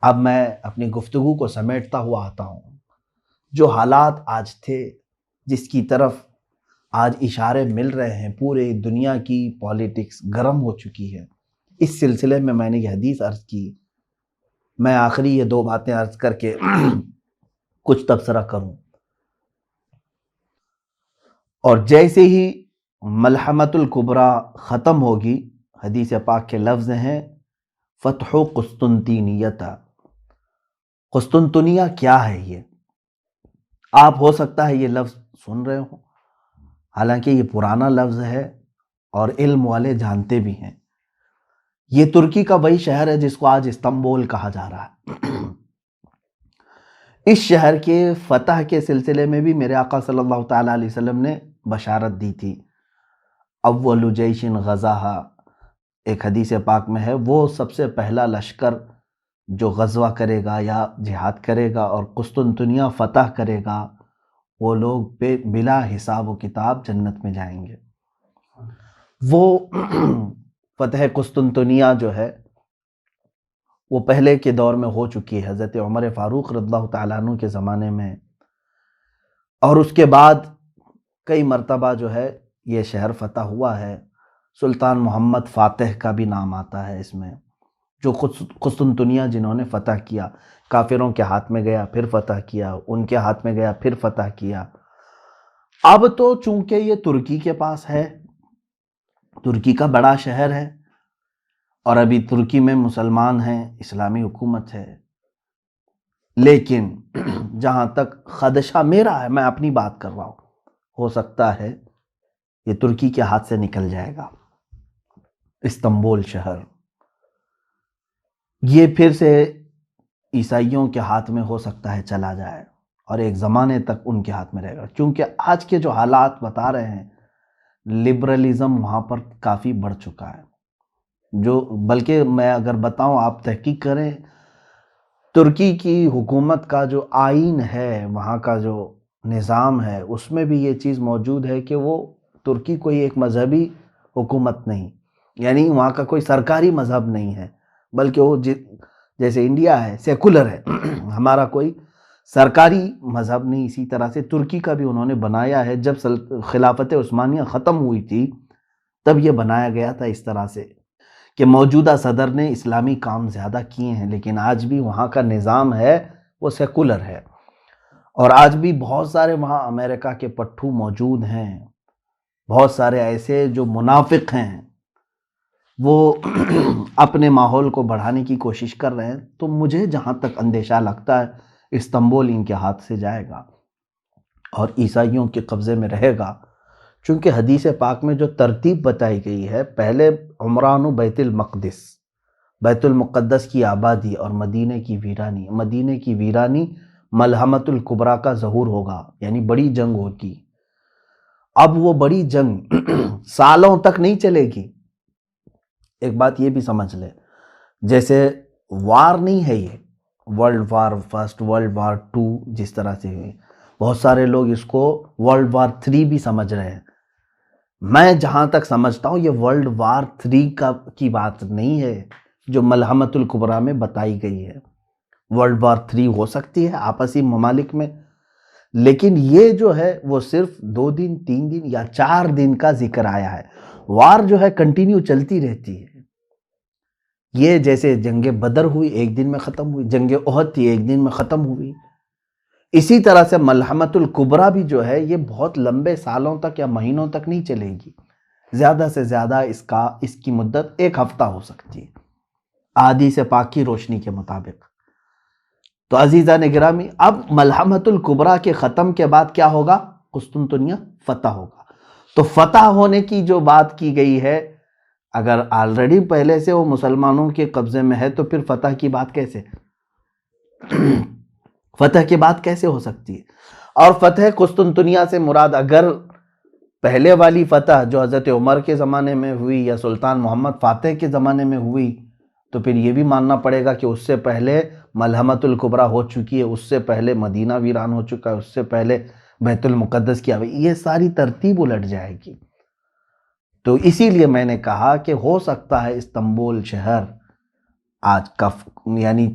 اب میں اپنی گفتگو کو سمیٹتا ہوا آتا ہوں. جو حالات آج تھے، جس کی طرف آج اشارے مل رہے ہیں، پورے دنیا کی پالیٹکس گرم ہو چکی ہے. اس سلسلے میں نے یہ حدیث عرض کی. میں آخری یہ 2 باتیں عرض کر کے کچھ تبصرہ کروں. اور جیسے ہی ملحمۃ الکبریٰ ختم ہوگی، حدیث پاک کے لفظ ہیں فتح قسطنطینیہ. قسطنطنیہ کیا ہے؟ یہ آپ ہو سکتا ہے یہ لفظ سن رہے ہوں، حالانکہ یہ پرانا لفظ ہے اور علم والے جانتے بھی ہیں. یہ ترکی کا وہی شہر ہے جس کو آج استنبول کہا جا رہا ہے. اس شہر کے فتح کے سلسلے میں بھی میرے آقا صلی اللہ تعالیٰ علیہ وسلم نے بشارت دی تھی. اول جیش غزاہا، ایک حدیث پاک میں ہے، وہ سب سے پہلا لشکر جو غزوہ کرے گا یا جہاد کرے گا اور قسطنطنیہ فتح کرے گا، وہ لوگ بلا حساب و کتاب جنت میں جائیں گے. وہ فتح قسطنطنیہ جو ہے وہ پہلے کے دور میں ہو چکی ہے، حضرت عمر فاروق رضی اللہ تعالیٰ عنہ کے زمانے میں. اور اس کے بعد کئی مرتبہ جو ہے یہ شہر فتح ہوا ہے. سلطان محمد فاتح کا بھی نام آتا ہے اس میں، جو قسطنطنیہ جنہوں نے فتح کیا. کافروں کے ہاتھ میں گیا پھر فتح کیا، ان کے ہاتھ میں گیا پھر فتح کیا. اب تو چونکہ یہ ترکی کے پاس ہے، ترکی کا بڑا شہر ہے، اور ابھی ترکی میں مسلمان ہیں، اسلامی حکومت ہے. لیکن جہاں تک خدشہ میرا ہے، میں اپنی بات کر رہا ہوں، ہو سکتا ہے یہ ترکی کے ہاتھ سے نکل جائے گا. استنبول شہر یہ پھر سے عیسائیوں کے ہاتھ میں ہو سکتا ہے چلا جائے، اور ایک زمانے تک ان کے ہاتھ میں رہے گا. کیونکہ آج کے جو حالات بتا رہے ہیں، لبرلزم وہاں پر کافی بڑھ چکا ہے. جو بلکہ میں اگر بتاؤں، آپ تحقیق کریں، ترکی کی حکومت کا جو آئین ہے، وہاں کا جو نظام ہے اس میں بھی یہ چیز موجود ہے کہ وہ ترکی کوئی ایک مذہبی حکومت نہیں، یعنی وہاں کا کوئی سرکاری مذہب نہیں ہے، بلکہ وہ جیسے انڈیا ہے سیکولر ہے، ہمارا کوئی سرکاری مذہب نہیں. اسی طرح سے ترکی کا بھی انہوں نے بنایا ہے. جب خلافت عثمانیہ ختم ہوئی تھی تب یہ بنایا گیا تھا اس طرح سے کہ موجودہ صدر نے اسلامی کام زیادہ کیے ہیں، لیکن آج بھی وہاں کا نظام ہے وہ سیکولر ہے. اور آج بھی بہت سارے وہاں امریکہ کے پٹھو موجود ہیں، بہت سارے ایسے جو منافق ہیں، وہ اپنے ماحول کو بڑھانے کی کوشش کر رہے ہیں. تو مجھے جہاں تک اندیشہ لگتا ہے استنبول ان کے ہاتھ سے جائے گا اور عیسائیوں کے قبضے میں رہے گا، چونکہ حدیث پاک میں جو ترتیب بتائی گئی ہے، پہلے عمران و بیت المقدس، بیت المقدس کی آبادی اور مدینہ کی ویرانی. مدینہ کی ویرانی ملحمۃ الکبریٰ کا ظہور ہوگا، یعنی بڑی جنگ ہوگی. اب وہ بڑی جنگ سالوں تک نہیں چلے گی. ایک بات یہ بھی سمجھ لے، جیسے وار نہیں ہے یہ world war first, world war two جس طرح سے ہوئی، بہت سارے لوگ اس کو ورلڈ وار 3 بھی سمجھ رہے ہیں. میں جہاں تک سمجھتا ہوں یہ ورلڈ وار 3 کی بات نہیں ہے جو ملحمۃ الکبریٰ میں بتائی گئی ہے. ورلڈ وار 3 ہو سکتی ہے آپسی ممالک میں، لیکن یہ جو ہے وہ صرف 2 دن 3 دن یا 4 دن کا ذکر آیا ہے. وار جو ہے کنٹینیو چلتی رہتی ہے. یہ جیسے جنگ بدر ہوئی 1 دن میں ختم ہوئی، جنگ احد تھی 1 دن میں ختم ہوئی، اسی طرح سے ملحمۃ الکبریٰ بھی جو ہے یہ بہت لمبے سالوں تک یا مہینوں تک نہیں چلے گی. زیادہ سے زیادہ اس کی مدت 1 ہفتہ ہو سکتی ہے احادیث پاک کی روشنی کے مطابق. تو عزیزان گرامی، اب ملحمۃ الکبریٰ کے ختم کے بعد کیا ہوگا؟ قسطنطنیہ فتح ہوگا. تو فتح ہونے کی جو بات کی گئی ہے، اگر آلریڈی پہلے سے وہ مسلمانوں کے قبضے میں ہے تو پھر فتح کی بات کیسے فتح کی بات کیسے ہو سکتی ہے؟ اور فتح قسطنطنیہ سے مراد اگر پہلے والی فتح جو حضرت عمر کے زمانے میں ہوئی یا سلطان محمد فاتح کے زمانے میں ہوئی، تو پھر یہ بھی ماننا پڑے گا کہ اس سے پہلے ملحمۃ الکبریٰ ہو چکی ہے، اس سے پہلے مدینہ ویران ہو چکا ہے، اس سے پہلے بیت المقدس کی یہ ساری ترتیب الٹ جائے گی. تو اسی لیے میں نے کہا کہ ہو سکتا ہے استنبول شہر آج کا یعنی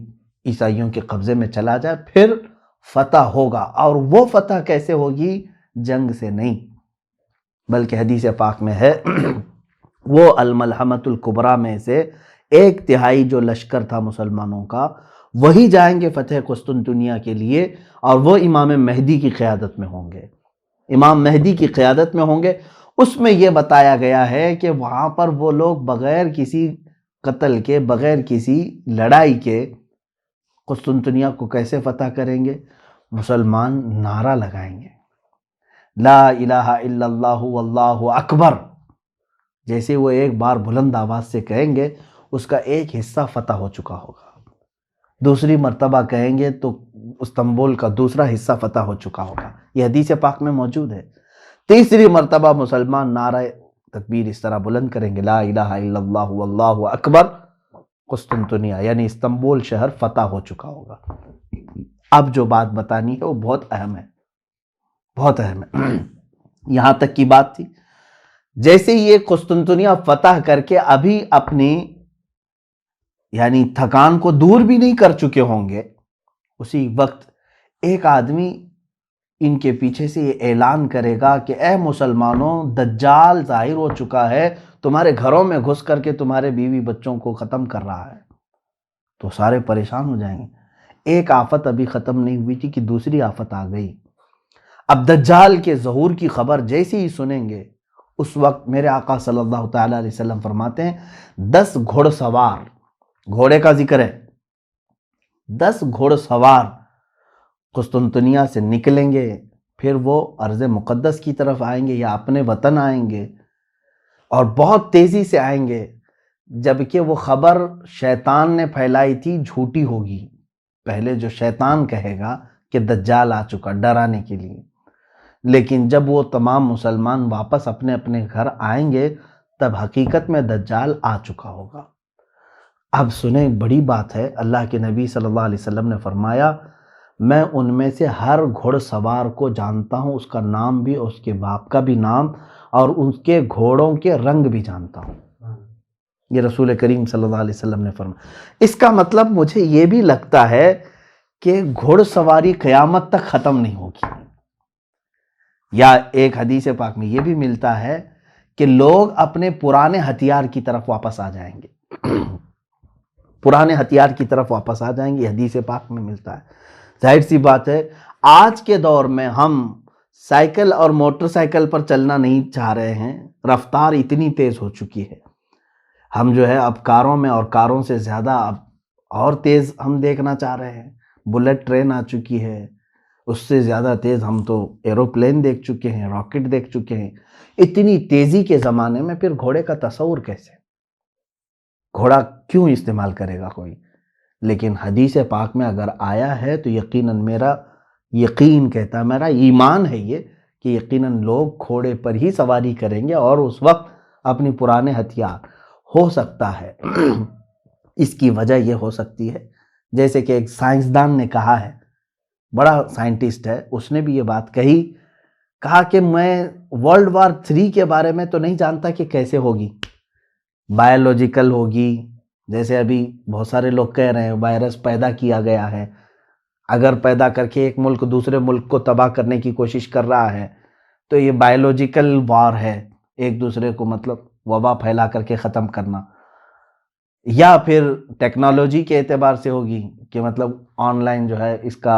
عیسائیوں کے قبضے میں چلا جائے، پھر فتح ہوگا. اور وہ فتح کیسے ہوگی؟ جنگ سے نہیں، بلکہ حدیث پاک میں ہے وہ الملحمۃ الکبریٰ میں سے 1/3 جو لشکر تھا مسلمانوں کا، وہی جائیں گے فتح قسطنطنیہ کے لیے، اور وہ امام مہدی کی قیادت میں ہوں گے. امام مہدی کی قیادت میں ہوں گے. اس میں یہ بتایا گیا ہے کہ وہاں پر وہ لوگ بغیر کسی قتل کے، بغیر کسی لڑائی کے قسطنطنیہ کو کیسے فتح کریں گے؟ مسلمان نعرہ لگائیں گے، لا الہ الا اللہ واللہ اکبر. جیسے وہ ایک بار بلند آواز سے کہیں گے، اس کا ایک حصہ فتح ہو چکا ہوگا. دوسری مرتبہ کہیں گے تو استنبول کا دوسرا حصہ فتح ہو چکا ہوگا. یہ حدیث پاک میں موجود ہے. تیسری مرتبہ مسلمان نعرہ تکبیر اس طرح بلند کریں گے، لا الہ الا اللہ واللہ اکبر، قسطنطنیہ یعنی استنبول شہر فتح ہو چکا ہوگا. اب جو بات بتانی ہے وہ بہت اہم ہے، بہت اہم ہے. یہاں تک کی بات تھی، جیسے یہ قسطنطنیہ فتح کر کے ابھی اپنی یعنی تھکان کو دور بھی نہیں کر چکے ہوں گے، اسی وقت ایک آدمی ان کے پیچھے سے یہ اعلان کرے گا کہ اے مسلمانوں، دجال ظاہر ہو چکا ہے، تمہارے گھروں میں گھس کر کے تمہارے بیوی بچوں کو ختم کر رہا ہے. تو سارے پریشان ہو جائیں گے. ایک آفت ابھی ختم نہیں ہوئی تھی کہ دوسری آفت آ گئی. اب دجال کے ظہور کی خبر جیسے ہی سنیں گے، اس وقت میرے آقا صلی اللہ تعالیٰ علیہ وسلم فرماتے ہیں 10 گھوڑ سوار، گھوڑے کا ذکر ہے، 10 گھوڑ سوار قسطنطنیہ سے نکلیں گے، پھر وہ ارض مقدس کی طرف آئیں گے یا اپنے وطن آئیں گے، اور بہت تیزی سے آئیں گے. جبکہ وہ خبر شیطان نے پھیلائی تھی جھوٹی ہوگی. پہلے جو شیطان کہے گا کہ دجال آ چکا ڈرانے کے لیے، لیکن جب وہ تمام مسلمان واپس اپنے اپنے گھر آئیں گے تب حقیقت میں دجال آ چکا ہوگا. اب سنیں، بڑی بات ہے. اللہ کے نبی صلی اللہ علیہ وسلم نے فرمایا میں ان میں سے ہر گھڑ سوار کو جانتا ہوں، اس کا نام بھی، اس کے باپ کا بھی نام، اور اس کے گھوڑوں کے رنگ بھی جانتا ہوں۔ یہ رسول کریم صلی اللہ علیہ وسلم نے فرمایا۔ اس کا مطلب مجھے یہ بھی لگتا ہے کہ گھڑ سواری قیامت تک ختم نہیں ہوگی۔ یا ایک حدیث پاک میں یہ بھی ملتا ہے کہ لوگ اپنے پرانے ہتھیار کی طرف واپس آ جائیں گے، پرانے ہتھیار کی طرف واپس آ جائیں گے، حدیث پاک میں ملتا ہے۔ ظاہر سی بات ہے آج کے دور میں ہم سائیکل اور موٹر سائیکل پر چلنا نہیں چاہ رہے ہیں، رفتار اتنی تیز ہو چکی ہے، ہم جو ہے اب کاروں میں، اور کاروں سے زیادہ اب اور تیز ہم دیکھنا چاہ رہے ہیں۔ بلٹ ٹرین آ چکی ہے، اس سے زیادہ تیز ہم تو ایروپلین دیکھ چکے ہیں، راکٹ دیکھ چکے ہیں۔ اتنی تیزی کے زمانے میں پھر گھوڑے کا تصور کیسے؟ گھوڑا کیوں استعمال کرے گا کوئی؟ لیکن حدیث پاک میں اگر آیا ہے تو یقیناً میرا یقین کہتا ہے، میرا ایمان ہے یہ کہ یقیناً لوگ گھوڑے پر ہی سواری کریں گے، اور اس وقت اپنی پرانے ہتھیار، ہو سکتا ہے اس کی وجہ یہ ہو سکتی ہے، جیسے کہ ایک سائنسدان نے کہا ہے، بڑا سائنٹسٹ ہے، اس نے بھی یہ بات کہا کہ میں ورلڈ وار 3 کے بارے میں تو نہیں جانتا کہ کیسے ہوگی، بایولوجیکل ہوگی، جیسے ابھی بہت سارے لوگ کہہ رہے ہیں وائرس پیدا کیا گیا ہے، اگر پیدا کر کے ایک ملک دوسرے ملک کو تباہ کرنے کی کوشش کر رہا ہے تو یہ بایولوجیکل وار ہے، ایک دوسرے کو مطلب وبا پھیلا کر کے ختم کرنا، یا پھر ٹیکنالوجی کے اعتبار سے ہوگی کہ مطلب آن لائن جو ہے اس کا